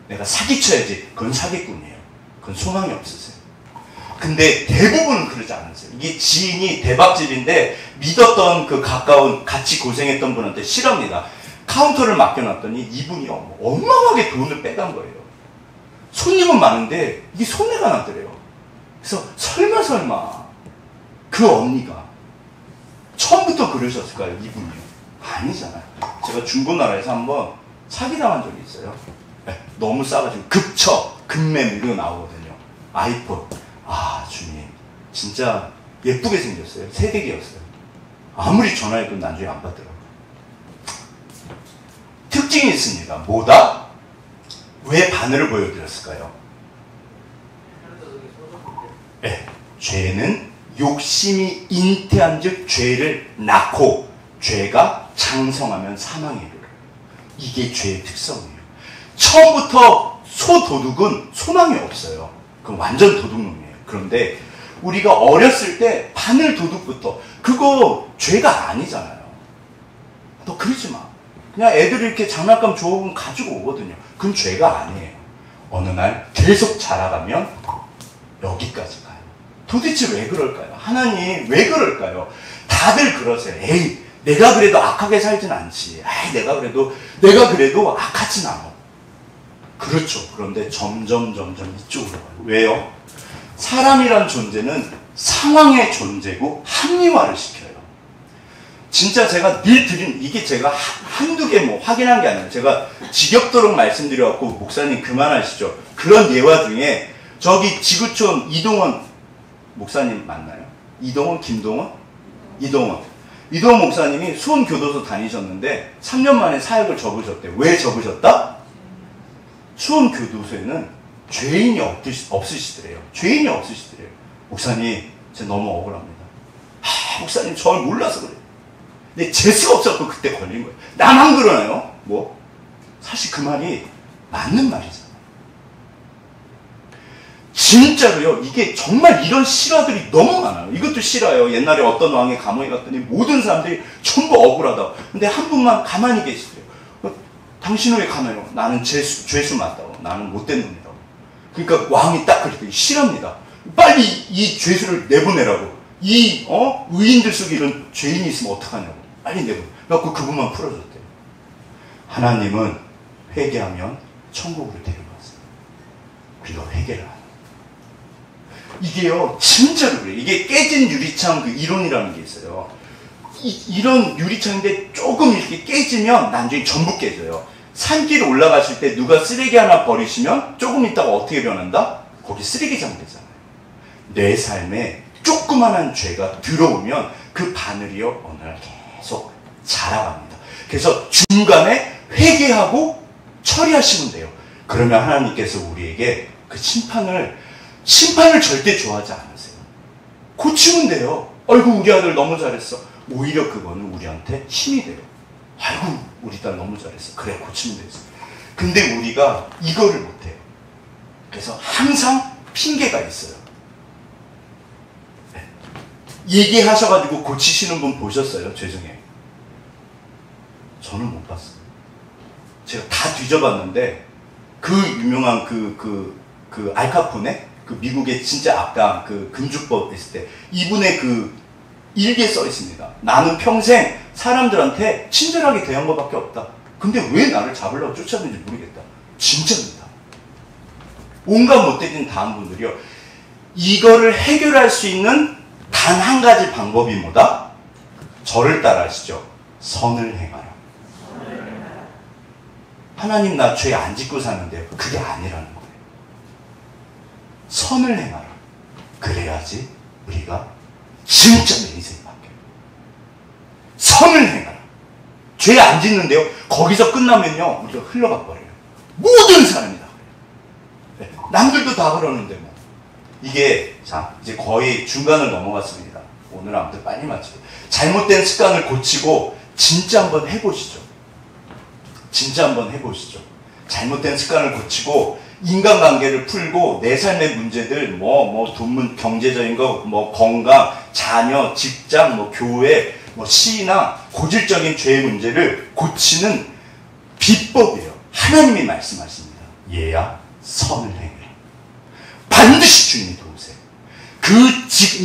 내가 사기쳐야지. 그건 사기꾼이에요. 그건 소망이 없으세요. 근데 대부분은 그러지 않으세요. 이게 지인이 대박집인데 믿었던 그 가까운 같이 고생했던 분한테 실합니다. 카운터를 맡겨놨더니 이분이 어마어마하게 돈을 빼간 거예요. 손님은 많은데 이게 손해가 나더래요. 그래서 설마 그 언니가 처음부터 그러셨을까요? 이분이요. 아니잖아요. 제가 중고나라에서 한번 사기당한 적이 있어요. 네, 너무 싸가지고 급매물 이거 나오거든요. 아이폰. 아 주님 진짜 예쁘게 생겼어요. 새댁이었어요. 아무리 전화해도 나중에 안 받더라고요. 특징이 있습니다. 뭐다? 왜 바늘을 보여드렸을까요? 네, 죄는 욕심이 잉태한 즉 죄를 낳고 죄가 장성하면 사망에 이르러. 이게 죄의 특성이에요. 처음부터 소도둑은 소망이 없어요. 그건 완전 도둑놈이에요. 그런데 우리가 어렸을 때 바늘 도둑부터 그거 죄가 아니잖아요. 너 그러지 마. 그냥 애들이 이렇게 장난감 좋은 가지고 오거든요. 그건 죄가 아니에요. 어느 날 계속 자라가면 여기까지 가요. 도대체 왜 그럴까요? 하나님 왜 그럴까요? 다들 그러세요. 에이 내가 그래도 악하게 살진 않지. 에이 내가 그래도 악하진 않아. 그렇죠. 그런데 점점 이쪽으로 가요. 왜요? 사람이란 존재는 상황의 존재고 합리화를 시켜요. 진짜 제가 늘 드린 이게 제가 한두 개 뭐 확인한 게 아니라 제가 지겹도록 말씀드려갖고 목사님 그만하시죠. 그런 예화 중에 저기 지구촌 이동원 목사님 맞나요? 이동원? 김동원? 이동원 목사님이 수원교도소 다니셨는데 3년 만에 사역을 접으셨대요. 왜 접으셨다? 수원교도소에는 죄인이 없으시더래요. 죄인이 없으시더래요. 목사님 제가 너무 억울합니다. 목사님 저를 몰라서 그래요. 근데 재수가 없어서 그때 걸린 거예요. 나만 그러나요? 뭐? 사실 그 말이 맞는 말이잖아요. 진짜로요. 이게 정말 이런 실화들이 너무 많아요. 이것도 실화예요. 옛날에 어떤 왕의 감옥에 갔더니 모든 사람들이 전부 억울하다고. 근데 한 분만 가만히 계시대요. 당신은 왜 가만히 나는 죄수 맞다고. 나는 못된 놈이라고. 그러니까 왕이 딱 그랬더니 싫합니다. 빨리 이 죄수를 내보내라고. 의인들 속에 이런 죄인이 있으면 어떡하냐고. 빨리 내보내. 그래갖고 그분만 풀어줬대요. 하나님은 회개하면 천국으로 데려갔어요. 우리가 회개를 하는. 이게요, 진짜로 그래요. 이게 깨진 유리창 그 이론이라는 게 있어요. 이런 유리창인데 조금 이렇게 깨지면 나중에 전부 깨져요. 산길 올라가실 때 누가 쓰레기 하나 버리시면 조금 있다가 어떻게 변한다? 거기 쓰레기장 되잖아요. 내 삶에 조그만한 죄가 들어오면 그 바늘이요, 어느 날 계속 자라갑니다. 그래서 중간에 회개하고 처리하시면 돼요. 그러면 하나님께서 우리에게 그 심판을 절대 좋아하지 않으세요. 고치면 돼요. 아이고 우리 아들 너무 잘했어. 오히려 그거는 우리한테 힘이 돼요. 아이고 우리 딸 너무 잘했어. 그래 고치면 되지. 근데 우리가 이거를 못해요. 그래서 항상 핑계가 있어요. 네. 얘기하셔가지고 고치시는 분 보셨어요? 죄송해요. 저는 못 봤어요. 제가 다 뒤져봤는데 그 유명한 그 알카포네? 그 미국의 진짜 악당 그 금주법 했을 때 이분의 그 일기에 써 있습니다. 나는 평생 사람들한테 친절하게 대한 것밖에 없다. 근데 왜 나를 잡으려고 쫓아오는지 모르겠다. 진짜입니다. 온갖 못되진 다한 분들이요. 이거를 해결할 수 있는 단 한 가지 방법이 뭐다? 저를 따라하시죠. 선을 행하라. 하나님 나 죄 안 짓고 사는데 그게 아니라는 거예요. 선을 행하라. 그래야지 우리가 진짜 내 인생이 바뀌어요. 선을 행하라. 죄 안 짓는데요. 거기서 끝나면요. 우리가 흘러가 버려요. 모든 사람이 다 그래요. 네. 남들도 다 그러는데 뭐. 이게 자 이제 거의 중간을 넘어갔습니다. 오늘 아무튼 빨리 마치고. 잘못된 습관을 고치고 진짜 한번 해보시죠. 진짜 한번 해보시죠. 잘못된 습관을 고치고 인간관계를 풀고 내 삶의 문제들 돈, 경제적인 거, 건강, 자녀, 직장, 교회, 신앙, 고질적인 죄의 문제를 고치는 비법이에요. 하나님이 말씀하십니다. 얘야 선을 행해. 반드시 주님이 도우세요.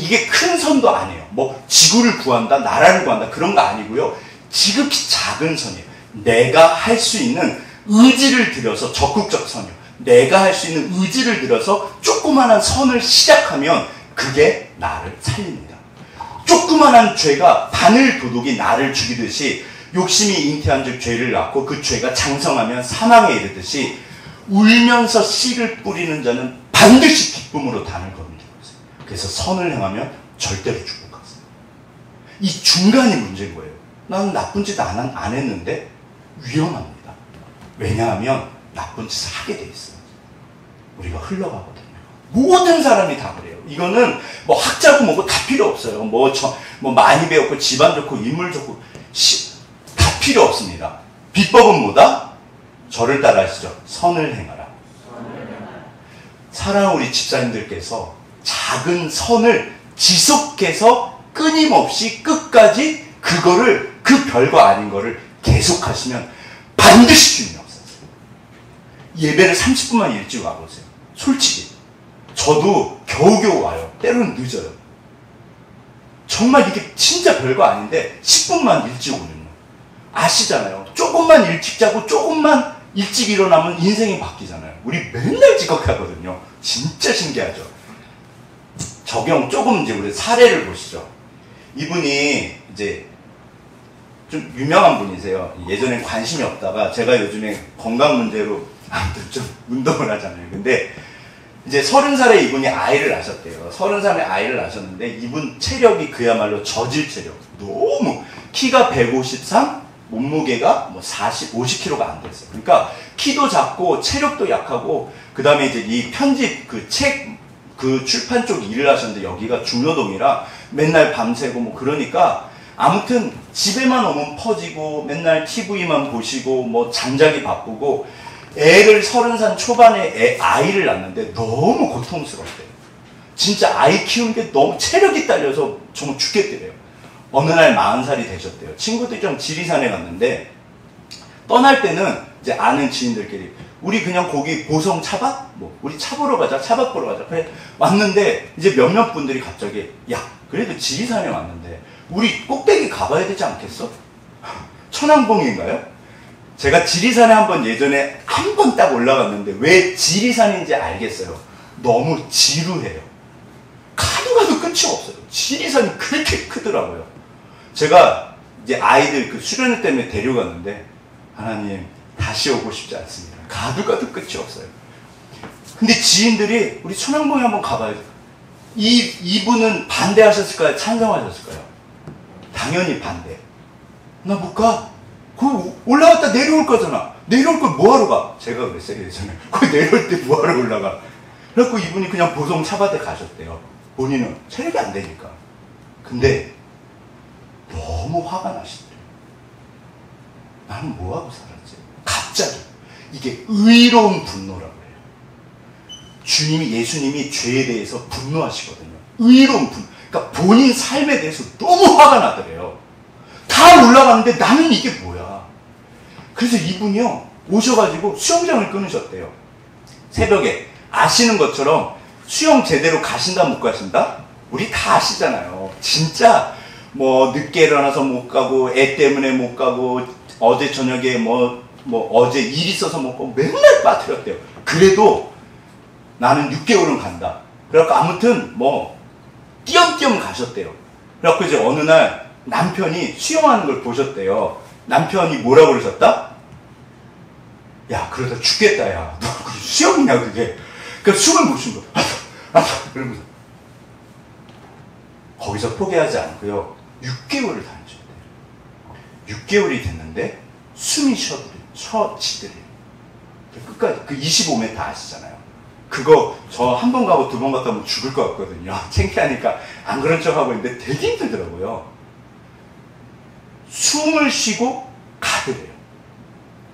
이게 큰 선도 아니에요. 지구를 구한다, 나라를 구한다 그런 거 아니고요. 지극히 작은 선이에요. 내가 할 수 있는 의지를 들여서 적극적 선이요. 내가 할 수 있는 의지를 들여서 조그만한 선을 시작하면 그게 나를 살립니다. 조그만한 죄가 바늘 도둑이 나를 죽이듯이 욕심이 잉태한 즉 죄를 낳고 그 죄가 장성하면 사망에 이르듯이 울면서 씨를 뿌리는 자는 반드시 기쁨으로 단을 거두게 되세요. 그래서 선을 행하면 절대로 축복하세요. 이 중간이 문제인 거예요. 나는 나쁜 짓 안 했는데 위험합니다. 왜냐하면 나쁜 짓을 하게 돼 있어요. 우리가 흘러가거든요. 모든 사람이 다 그래요. 이거는 뭐 학자고 뭐고 다 필요 없어요. 뭐 많이 배웠고 집안 좋고 인물 좋고 다 필요 없습니다. 비법은 뭐다? 저를 따라 하시죠. 선을 행하라. 사랑하는 우리 집사님들께서 작은 선을 지속해서 끊임없이 끝까지 그거를 그 별거 아닌 거를 계속하시면 반드시 주님이 없어져요. 예배를 30분만 일찍 와보세요. 솔직히 저도 겨우겨우 와요. 때로는 늦어요. 정말 이게 진짜 별거 아닌데 10분만 일찍 오는 거예요. 아시잖아요. 조금만 일찍 자고 조금만 일찍 일어나면 인생이 바뀌잖아요. 우리 맨날 지각하거든요. 진짜 신기하죠. 적용 조금 이제 우리 사례를 보시죠. 이분이 이제 좀 유명한 분이세요. 예전엔 관심이 없다가 제가 요즘에 건강 문제로 아무튼 좀 운동을 하잖아요. 근데 이제 30살에 이분이 아이를 낳으셨대요. 30살에 아이를 낳으셨는데 이분 체력이 그야말로 저질 체력. 너무 키가 153, 몸무게가 뭐 50kg가 안 됐어요. 그러니까 키도 작고 체력도 약하고 그 다음에 이제 이 편집 그 책 그 출판 쪽 일을 하셨는데 여기가 중노동이라 맨날 밤새고 뭐 그러니까 아무튼 집에만 오면 퍼지고 맨날 TV만 보시고 뭐 잠자기 바쁘고 애를 30살 초반에 아이를 낳는데 너무 고통스럽대요. 진짜 아이 키우는 게 너무 체력이 딸려서 정말 죽겠대요. 어느 날 40살이 되셨대요. 친구들이랑 지리산에 갔는데 떠날 때는 이제 아는 지인들끼리 우리 그냥 거기 보성 차밭? 뭐 우리 차 보러 가자. 차밭 보러 가자. 그래 왔는데 이제 몇몇 분들이 갑자기 야 그래도 지리산에 왔는데 우리 꼭대기 가봐야 되지 않겠어? 천왕봉인가요? 제가 지리산에 한번 예전에 한 번 딱 올라갔는데 왜 지리산인지 알겠어요. 너무 지루해요. 가도 끝이 없어요. 지리산이 그렇게 크더라고요. 제가 이제 아이들 그 수련회 때문에 데려갔는데 하나님 다시 오고 싶지 않습니다. 가도 끝이 없어요. 근데 지인들이 우리 천왕봉에 한번 가봐야죠. 이분은 반대하셨을까요? 찬성하셨을까요? 당연히 반대. 나 못 가. 그 올라갔다 내려올 거잖아. 내려올 걸 뭐하러 가? 제가 그랬어요 예전에. 거기 내려올 때 뭐하러 올라가? 그래갖고 이분이 그냥 보성 차밭에 가셨대요. 본인은 체력이 안 되니까. 근데 너무 화가 나시더래요. 나는 뭐하고 살았지? 갑자기 이게 의로운 분노라고 해요. 주님이 예수님이 죄에 대해서 분노하시거든요. 의로운 분노. 그러니까 본인 삶에 대해서 너무 화가 나더래요. 다 올라갔는데 나는 이게 뭐야. 그래서 이분이요 오셔가지고 수영장을 끊으셨대요. 새벽에 아시는 것처럼 수영 제대로 가신다 못 가신다? 우리 다 아시잖아요. 진짜 뭐 늦게 일어나서 못 가고 애 때문에 못 가고 어제 저녁에 뭐 어제 일 있어서 못 가고 맨날 빠뜨렸대요. 그래도 나는 6개월은 간다. 그래갖고 아무튼 뭐 띄엄띄엄 가셨대요. 그래갖고 이제 어느 날 남편이 수영하는 걸 보셨대요. 남편이 뭐라고 그러셨다? 야 그러다 죽겠다 야. 너 수영이냐 그게. 그러니까 숨을 못 쉰 거야. 그러면서 거기서 포기하지 않고요. 6개월을 다니셨대요. 6개월이 됐는데 숨이 쉬어지더래요. 끝까지 그 25m 아시잖아요. 그거 저 한 번 가고 두 번 갔다 오면 죽을 것 같거든요. 창피하니까 안 그런 척하고 있는데 되게 힘들더라고요. 숨을 쉬고 가더래요.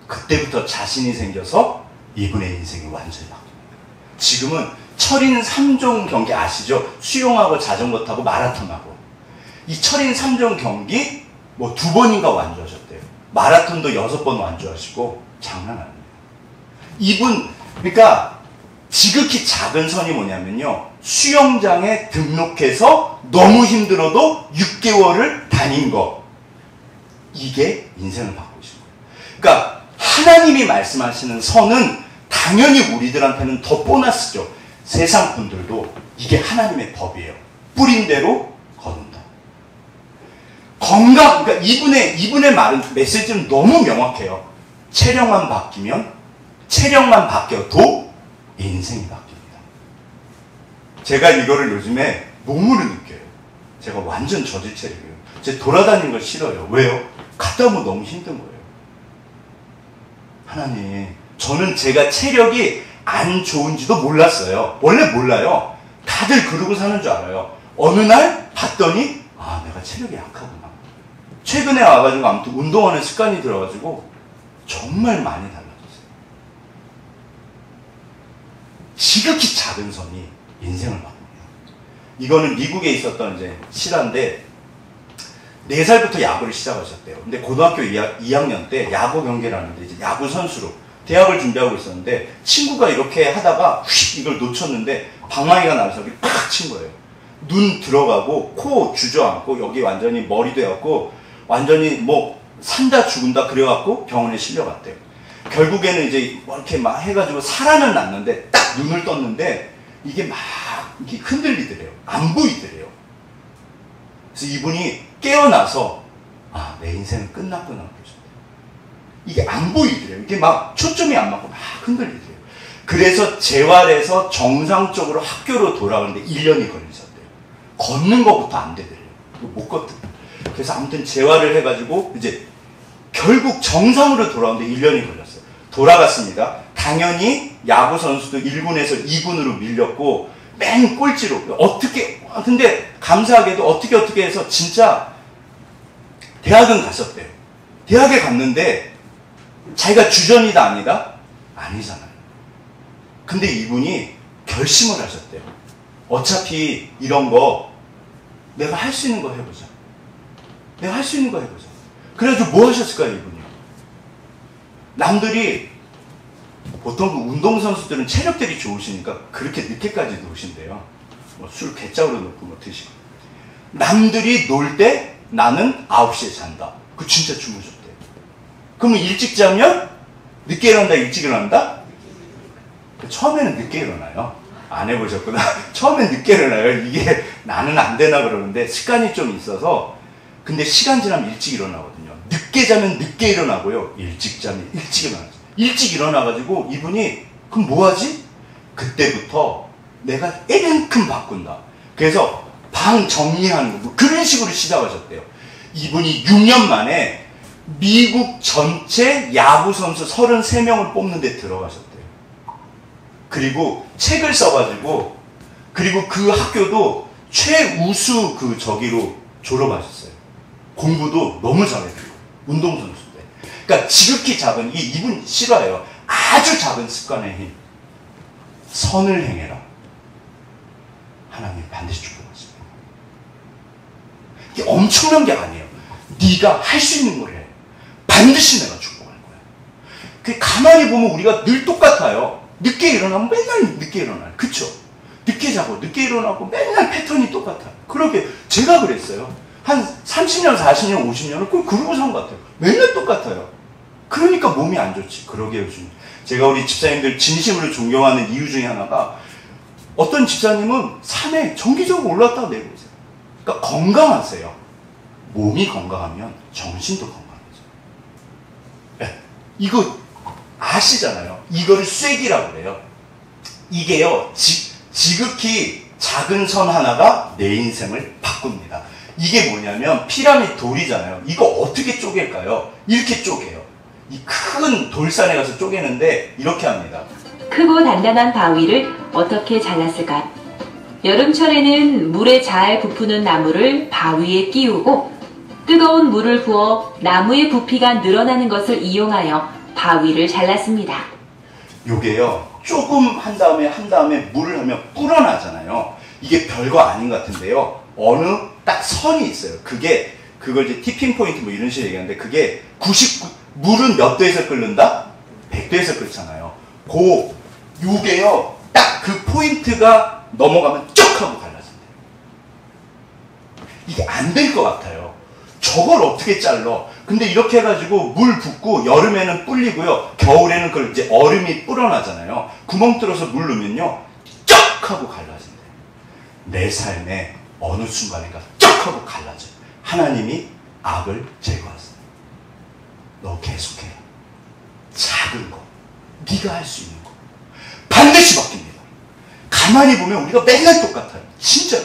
그때부터 자신이 생겨서 이분의 인생이 완전히 바뀝니다. 지금은 철인 3종 경기 아시죠? 수영하고 자전거 타고 마라톤하고. 이 철인 3종 경기 뭐 2번인가 완주하셨대요. 마라톤도 6번 완주하시고 장난 아니에요. 이분 그러니까 지극히 작은 선이 뭐냐면요. 수영장에 등록해서 너무 힘들어도 6개월을 다닌 거. 이게 인생을 바꾸신 거예요. 그러니까 하나님이 말씀하시는 선은 당연히 우리들한테는 더 보너스죠. 세상 분들도 이게 하나님의 법이에요. 뿌린 대로 거둔다. 건강, 그러니까 이분의 말은, 메시지는 너무 명확해요. 체력만 바뀌어도 인생이 바뀝니다. 제가 이거를 요즘에 몸으로 느껴요. 제가 완전 저질 체력이에요. 제가 돌아다니는 걸 싫어요. 왜요? 갔다 오면 너무 힘든 거예요. 하나님, 저는 제가 체력이 안 좋은지도 몰랐어요. 원래 몰라요. 다들 그러고 사는 줄 알아요. 어느 날 봤더니 아, 내가 체력이 약하구나. 최근에 와가지고 아무튼 운동하는 습관이 들어가지고 정말 많이 달라졌어요. 지극히 작은 선이 인생을 바꿉니다. 이거는 미국에 있었던 이제 실화인데 4살부터 야구를 시작하셨대요. 근데 고등학교 2학년 때 야구 경기를 하는데 이제 야구 선수로 대학을 준비하고 있었는데 친구가 이렇게 하다가 휙 이걸 놓쳤는데 방망이가 나와서 여기 팍 친 거예요. 눈 들어가고 코 주저앉고 여기 완전히 머리 돼갖고 완전히 뭐 산다 죽은다 그래갖고 병원에 실려갔대요. 결국에는 이제 뭐 이렇게 막 해가지고 살아는 났는데 딱 눈을 떴는데 이게 막 이렇게 흔들리더래요. 안 보이더래요. 그래서 이분이 깨어나서 아, 내 인생은 끝났구나. 이게 안 보이더래요. 이게 막 초점이 안 맞고 막 흔들리더래요. 그래서 재활해서 정상적으로 학교로 돌아오는데 1년이 걸리셨대요. 걷는 것부터 안 되더래요. 못 걷더래요. 그래서 아무튼 재활을 해가지고 이제 결국 정상으로 돌아오는데 1년이 걸렸어요. 돌아갔습니다. 당연히 야구 선수도 1군에서 2군으로 밀렸고 맨 꼴찌로 어떻게 근데 감사하게도 어떻게 해서 진짜 대학은 갔었대요. 대학에 갔는데 자기가 주전이다 아니다? 아니잖아요. 근데 이분이 결심을 하셨대요. 어차피 이런 거 내가 할 수 있는 거 해보자. 내가 할 수 있는 거 해보자. 그래가지고 뭐 하셨을까요, 이분이? 남들이 보통 그 운동선수들은 체력들이 좋으시니까 그렇게 늦게까지 노신대요. 뭐 술 개짝으로 놓고 뭐 드시고. 남들이 놀 때 나는 9시에 잔다. 그 진짜 주무셨대요. 그러면 일찍 자면 늦게 일어난다, 일찍 일어난다? 처음에는 늦게 일어나요. 안 해보셨구나. 처음엔 늦게 일어나요. 이게 나는 안 되나 그러는데 습관이 좀 있어서. 근데 시간 지나면 일찍 일어나거든요. 늦게 자면 늦게 일어나고요. 일찍 자면 일찍 일어나죠. 일찍 일어나가지고 이분이 그럼 뭐하지? 그때부터 내가 애만큼 바꾼다. 그래서 방 정리하는 거 뭐 그런 식으로 시작하셨대요. 이분이 6년 만에 미국 전체 야구 선수 33명을 뽑는 데 들어가셨대요. 그리고 책을 써가지고 그리고 그 학교도 최우수 그 저기로 졸업하셨어요. 공부도 너무 잘했고 운동선수 때. 그러니까 지극히 작은 이분 싫어해요. 아주 작은 습관의 힘. 선을 행해라. 하나님 반드시 축복하십니다. 이게 엄청난 게 아니에요. 네가 할 수 있는 걸 해. 반드시 내가 축복할 거야. 그 가만히 보면 우리가 늘 똑같아요. 늦게 일어나면 맨날 늦게 일어나요. 그쵸? 늦게 자고 늦게 일어나고 맨날 패턴이 똑같아요. 그러게 제가 그랬어요. 한 30년, 40년, 50년을 꼭 그러고 산 것 같아요. 맨날 똑같아요. 그러니까 몸이 안 좋지. 그러게요. 제가 우리 집사님들 진심으로 존경하는 이유 중에 하나가 어떤 집사님은 산에 정기적으로 올랐다가 내려오세요. 그러니까 건강하세요. 몸이 건강하면 정신도 건강하죠. 네. 이거 아시잖아요. 이거를 쐐기라고 그래요. 이게요. 지극히 작은 선 하나가 내 인생을 바꿉니다. 이게 뭐냐면 피라미드 돌이잖아요. 이거 어떻게 쪼갤까요? 이렇게 쪼개요. 이 큰 돌산에 가서 쪼개는데 이렇게 합니다. 크고 단단한 바위를 어떻게 잘랐을까? 여름철에는 물에 잘 부푸는 나무를 바위에 끼우고 뜨거운 물을 부어 나무의 부피가 늘어나는 것을 이용하여 바위를 잘랐습니다. 요게요. 조금 한 다음에 물을 하면 불어나잖아요. 이게 별거 아닌 것 같은데요. 어느 딱 선이 있어요. 그걸 이제 티핑 포인트 뭐 이런 식으로 얘기하는데 그게 물은 몇 도에서 끓는다? 100도에서 끓잖아요. 요게요. 딱 그 포인트가 넘어가면 쩍 하고 갈라진대요. 이게 안 될 것 같아요. 저걸 어떻게 잘라? 근데 이렇게 해가지고 물 붓고 여름에는 불리고요. 겨울에는 그걸 이제 얼음이 불어나잖아요. 구멍 뚫어서 물 넣으면요. 쩍 하고 갈라진대요. 내 삶에 어느 순간인가 쩍 하고 갈라져요. 하나님이 악을 제거하세요. 너 계속해. 작은 거, 네가 할 수 있는 거 반드시 바뀝니다. 가만히 보면 우리가 맨날 똑같아요. 진짜로.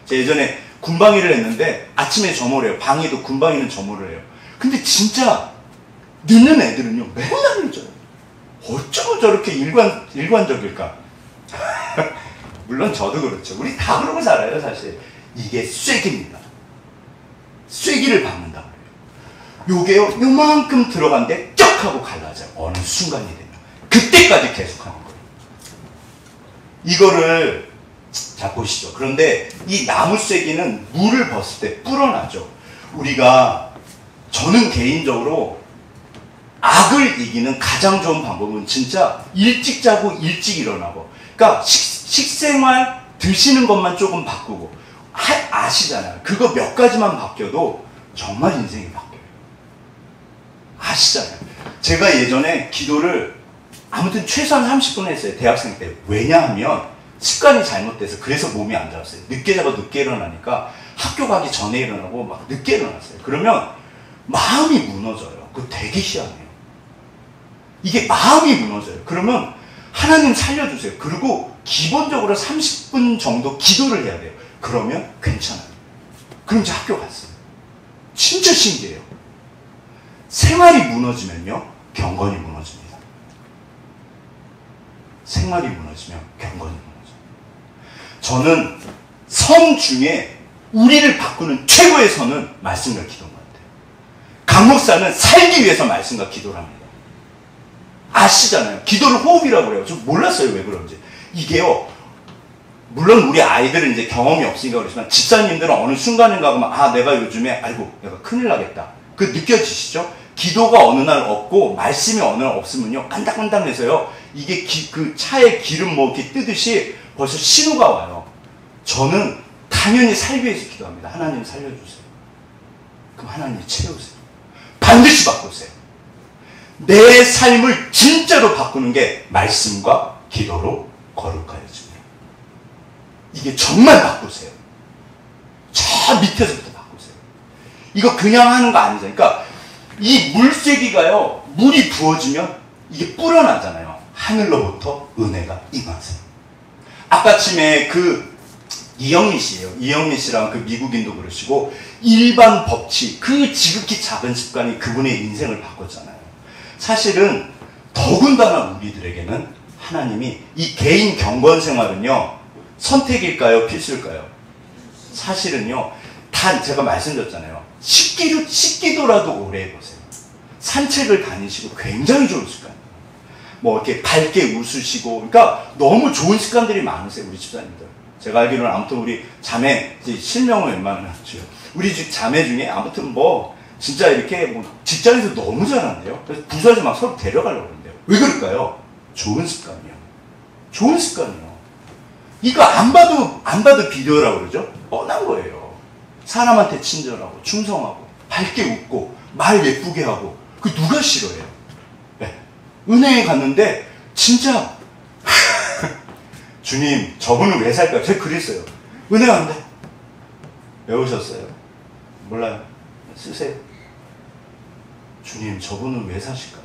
제가 예전에 군방위를 했는데 아침에 점호를 해요. 방위도 군방위는 점호를 해요. 근데 진짜 늦는 애들은요 맨날 늦어요. 어쩌고 저렇게 일관적일까? 물론 저도 그렇죠. 우리 다 그러고 살아요. 사실 이게 쐐기입니다. 쐐기를 박는다 그래요. 요게요 요만큼 들어간데 쩍 하고 갈라져요. 어느 순간이 되면 그때까지 계속하는 거예요. 이거를 자 보시죠. 그런데 이 나무 쐐기는 물을 벗을 때 불어나죠. 저는 개인적으로 악을 이기는 가장 좋은 방법은 진짜 일찍 자고 일찍 일어나고, 그러니까 식생활 드시는 것만 조금 바꾸고, 아시잖아요. 그거 몇 가지만 바뀌어도 정말 인생이 바뀌어요. 아시잖아요. 제가 예전에 기도를 아무튼 최소한 30분 했어요. 대학생 때. 왜냐하면 습관이 잘못돼서 그래서 몸이 안 좋았어요. 늦게 자고 늦게 일어나니까 학교 가기 전에 일어나고 막 늦게 일어났어요. 그러면 마음이 무너져요. 그거 되게 희한해요. 이게 마음이 무너져요. 그러면 하나님 살려주세요. 그리고 기본적으로 30분 정도 기도를 해야 돼요. 그러면 괜찮아요. 그럼 이제 학교 갔어요. 진짜 신기해요. 생활이 무너지면요 경건이 무너집니다. 생활이 무너지면 경건이 무너져요. 저는 선 중에 우리를 바꾸는 최고의 선은 말씀과 기도인 것 같아요. 강 목사는 살기 위해서 말씀과 기도를 합니다. 아시잖아요. 기도를 호흡이라고 그래요. 저 몰랐어요. 왜 그런지. 이게요, 물론 우리 아이들은 이제 경험이 없으니까 그렇지만 집사님들은 어느 순간인가 하면 내가 요즘에 아이고 내가 큰일 나겠다. 그 느껴지시죠? 기도가 어느 날 없고 말씀이 어느 날 없으면요 깐당깐당해서요 이게 그 차에 기름 뭐 이렇게 뜨듯이 벌써 신호가 와요. 저는 당연히 살기 위해서 기도합니다. 하나님 살려주세요. 그럼 하나님이 채우세요. 반드시 바꾸세요. 내 삶을 진짜로 바꾸는 게 말씀과 기도로 거룩하여집니다. 이게 정말 바꾸세요. 저 밑에서부터 바꾸세요. 이거 그냥 하는 거 아니죠. 그러니까 이 물쐐기가요 물이 부어지면 이게 불어나잖아요. 하늘로부터 은혜가 임하세요. 아까쯤에 그 이영민 씨예요. 이영민 씨랑 그 미국인도 그러시고 일반 법칙, 그 지극히 작은 습관이 그분의 인생을 바꿨잖아요. 사실은 더군다나 우리들에게는 하나님이 이 개인 경건 생활은요 선택일까요? 필수일까요? 사실은요 제가 말씀드렸잖아요. 씻기도라도 오래 해보세요. 산책을 다니시고 굉장히 좋은 습관이에요. 뭐 이렇게 밝게 웃으시고, 그러니까 너무 좋은 습관들이 많으세요. 우리 집사님들. 제가 알기로는 아무튼 우리 자매, 실명은 웬만하면 하죠. 우리 집 자매 중에 아무튼 뭐 진짜 이렇게 뭐 직장에서 너무 잘하는데요. 그래서 부서에서 막 서로 데려가려고 그러는데요. 왜 그럴까요? 좋은 습관이요. 좋은 습관이요. 이거 안 봐도 비디오라고 그러죠? 뻔한 거예요. 사람한테 친절하고 충성하고 밝게 웃고 말 예쁘게 하고 그 누가 싫어해요? 네. 은행에 갔는데 진짜 주님 저분은 왜 살까요? 제가 그랬어요. 은행 갔는데 외우셨어요? 몰라요. 쓰세요. 주님 저분은 왜 사실까요?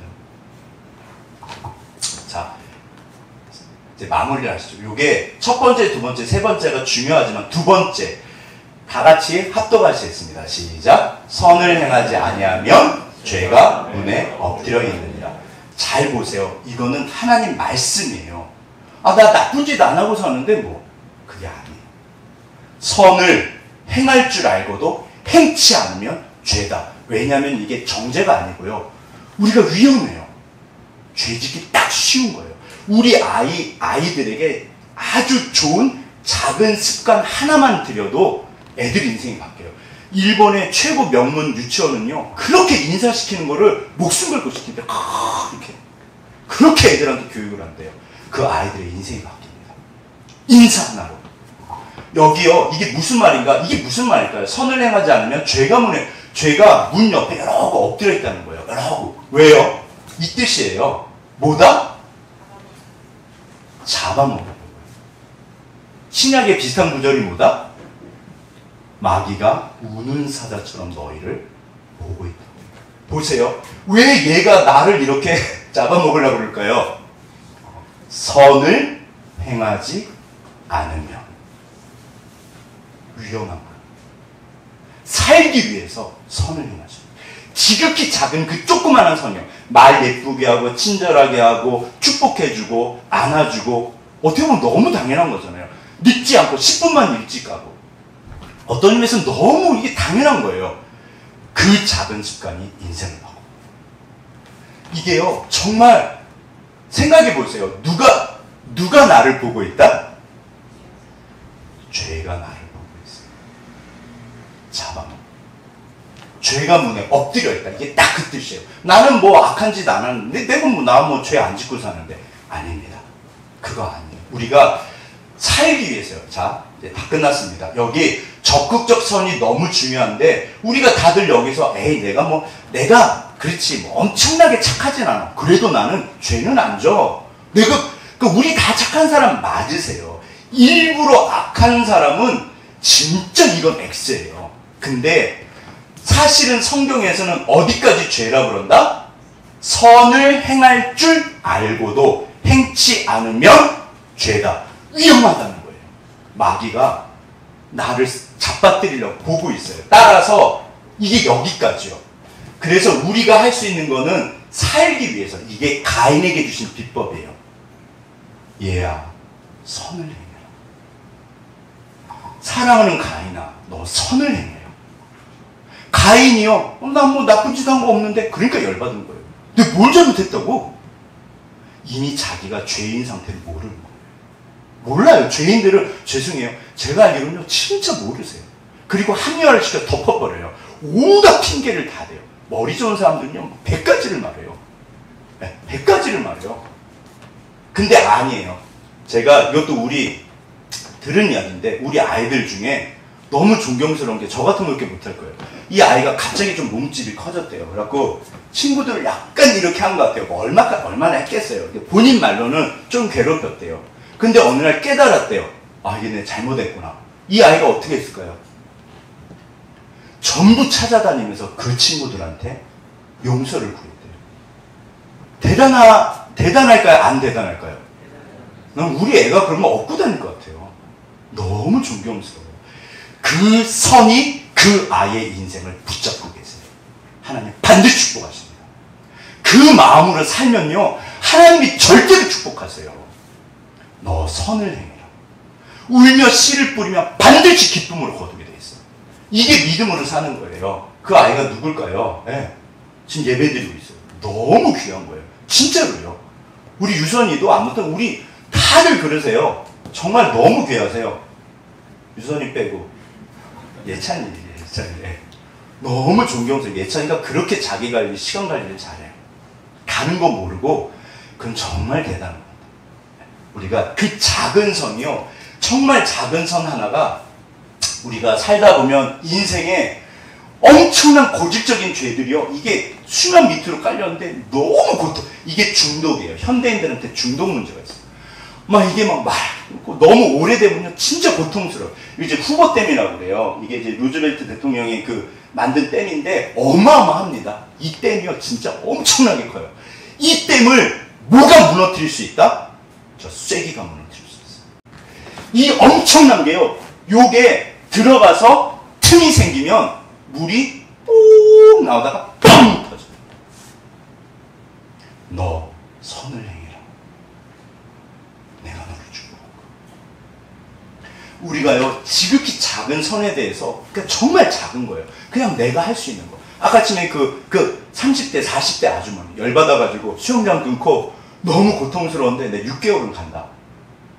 자 이제 마무리를 하시죠. 요게 첫 번째, 두 번째, 세 번째가 중요하지만 두 번째 다 같이 합독하시겠습니다. 시작. 선을 행하지 아니하면 죄가 문에 엎드려 있느니라. 잘 보세요. 이거는 하나님 말씀이에요. 나 나쁜 짓 안 하고 사는데 뭐 그게 아니에요. 선을 행할 줄 알고도 행치 않으면 죄다. 왜냐하면 이게 정죄가 아니고요. 우리가 위험해요. 죄짓기 딱 쉬운 거예요. 우리 아이들에게 아주 좋은 작은 습관 하나만 들여도 애들 인생이 바뀌어요. 일본의 최고 명문 유치원은요, 그렇게 인사시키는 거를 목숨 걸고 시키는데, 그렇게 애들한테 교육을 한대요. 그 아이들의 인생이 바뀝니다. 인사 하나로. 여기요, 이게 무슨 말인가? 이게 무슨 말일까요? 선을 행하지 않으면 죄가 문 옆에 여러 거 엎드려 있다는 거예요. 여러 거. 왜요? 이 뜻이에요. 뭐다? 잡아먹는 거예요. 신약의 비슷한 구절이 뭐다? 마귀가 우는 사자처럼 너희를 보고 있다. 보세요. 왜 얘가 나를 이렇게 잡아먹으려고 그럴까요? 선을 행하지 않으면. 위험한 거예요. 살기 위해서 선을 행하죠. 지극히 작은 그 조그마한 선이요. 말 예쁘게 하고 친절하게 하고 축복해주고 안아주고 어떻게 보면 너무 당연한 거잖아요. 늦지 않고 10분만 일찍 가고 어떤 의미에서는 너무 이게 당연한 거예요. 그 작은 습관이 인생을 바꿔. 이게요 정말 생각해 보세요. 누가 나를 보고 있다? 죄가 나를 보고 있어요. 잡아먹어. 죄가 문에 엎드려 있다. 이게 딱 그 뜻이에요. 나는 뭐 악한 짓 안 하는데 내가 나 죄 안 짓고 사는데 아닙니다. 그거 아니에요. 우리가 살기 위해서요. 자, 이제 다 끝났습니다. 여기 적극적 선이 너무 중요한데 우리가 다들 여기서 에이 내가 그렇지 뭐 엄청나게 착하진 않아. 그래도 나는 죄는 안 져. 우리 다 착한 사람 맞으세요. 일부러 악한 사람은 진짜 이건 X예요. 근데 사실은 성경에서는 어디까지 죄라 그런다? 선을 행할 줄 알고도 행치 않으면 죄다. 위험하다는 거예요. 마귀가 나를 잡아뜨리려고 보고 있어요. 따라서 이게 여기까지요. 그래서 우리가 할 수 있는 거는 살기 위해서 이게 가인에게 주신 비법이에요. 얘야, 선을 행해라. 사랑하는 가인아, 너 선을 행해라. 가인이요, 난 뭐 나쁜 짓 한 거 없는데, 그러니까 열받은 거예요. 근데 뭘 잘못했다고? 이미 자기가 죄인 상태를 모르는 거예요. 몰라요. 죄인들은, 죄송해요. 제가 알기로는요, 진짜 모르세요. 그리고 합리화를 시켜 덮어버려요. 온갖 핑계를 다 대요. 머리 좋은 사람들은요, 100가지를 말해요. 네, 100가지를 말해요. 근데 아니에요. 제가 이것도 우리 들은 이야기인데, 우리 아이들 중에 너무 존경스러운 게 저 같으면 그렇게 못할 거예요. 이 아이가 갑자기 좀 몸집이 커졌대요. 그래갖고 친구들을 약간 이렇게 한 것 같아요. 뭐 얼마나 했겠어요. 본인 말로는 좀 괴롭혔대요. 근데 어느 날 깨달았대요. 아, 이게 내 잘못했구나. 이 아이가 어떻게 했을까요? 전부 찾아다니면서 그 친구들한테 용서를 구했대요. 대단할까요? 안 대단할까요? 난 우리 애가 그러면 업고 다닐 것 같아요. 너무 존경스러워요. 그 선이 그 아이의 인생을 붙잡고 계세요. 하나님 반드시 축복하십니다. 그 마음으로 살면요, 하나님이 절대로 축복하세요. 너 선을 행해라. 울며 씨를 뿌리며 반드시 기쁨으로 거두게 돼 있어요. 이게 믿음으로 사는 거예요. 그 아이가 누굴까요? 네. 지금 예배드리고 있어요. 너무 귀한 거예요. 진짜로요. 우리 유선이도 아무튼 우리 다들 그러세요. 정말 너무 귀하세요. 유선이 빼고 예찬이. 너무 존경스러워요. 예찬이가 그렇게 자기 관리, 시간 관리를 잘해요. 가는 거 모르고 그건 정말 대단한 겁니다. 우리가 그 작은 선이요, 정말 작은 선 하나가 우리가 살다 보면 인생에 엄청난 고질적인 죄들이요, 이게 수면 밑으로 깔렸는데 너무 이게 중독이에요. 현대인들한테 중독 문제가 있어요. 이게 너무 오래되면요, 진짜 고통스러워요. 이제 후보댐이라고 그래요. 이게 이제 루즈벨트 대통령이 만든 댐인데 어마어마합니다. 이 댐이요, 진짜 엄청나게 커요. 이 댐을 뭐가 무너뜨릴 수 있다? 저 쐐기가 무너뜨릴 수 있어요. 이 엄청난 게요, 요게 들어가서 틈이 생기면 물이 뽕 나오다가 뻥 터져요. 너 선을 행해라. 내가 너를 축복할 거야. 우리가요, 지극히 작은 선에 대해서, 그러니까 정말 작은 거예요. 그냥 내가 할 수 있는 거. 아까 전에 그 30대, 40대 아주머니 열받아가지고 수영장 끊고 너무 고통스러운데 내 6개월은 간다.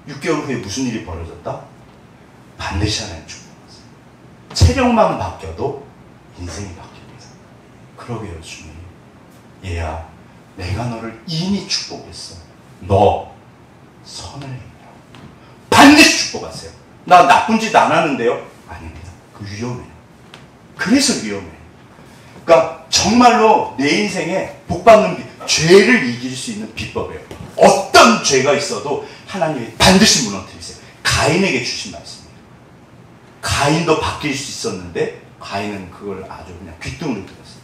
6개월 후에 무슨 일이 벌어졌다? 반드시 하나님 축복하세요. 체력만 바뀌어도 인생이 바뀝니다. 그러게요, 주님. 얘야, 내가 너를 이미 축복했어. 너 선을 행해라. 반드시 축복하세요. 나 나쁜 짓 안 하는데요? 아닙니다. 그 위험해요. 그래서 위험해요. 그러니까 정말로 내 인생에 복받는 죄를 이길 수 있는 비법이에요. 어떤 죄가 있어도 하나님이 반드시 무너뜨리세요. 가인에게 주신 말씀이에요. 가인도 바뀔 수 있었는데 가인은 그걸 아주 그냥 귓등으로 들었어요.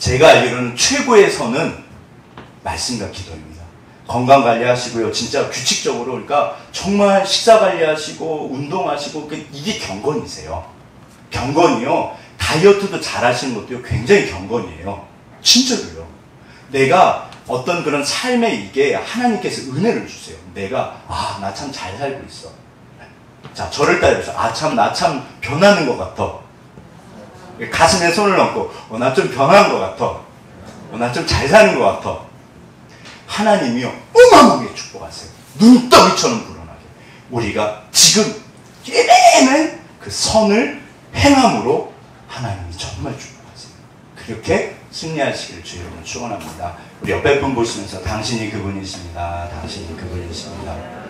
제가 알기로는 최고의 선은 말씀과 기도입니다. 건강 관리하시고요. 진짜 규칙적으로, 그러니까 정말 식사 관리하시고 운동하시고, 이게 경건이세요. 경건이요. 다이어트도 잘 하시는 것도 굉장히 경건이에요. 진짜로요. 내가 어떤 그런 삶에 이게 하나님께서 은혜를 주세요. 내가 나 참 잘 살고 있어. 자, 저를 따라서 나 참 변하는 것 같아. 가슴에 손을 얹고 나 좀 변한 것 같아. 나 좀 잘 사는 것 같아. 하나님이요 어마어마하게 축복하세요. 눈덩이처럼 불어나게. 우리가 지금 깨매는 그 선을 행함으로 하나님이 정말 축복하세요. 그렇게 승리하시기를 주의 이름으로 축원합니다. 우리 옆에 분 보시면서 당신이 그분이십니다. 당신이 그분이십니다.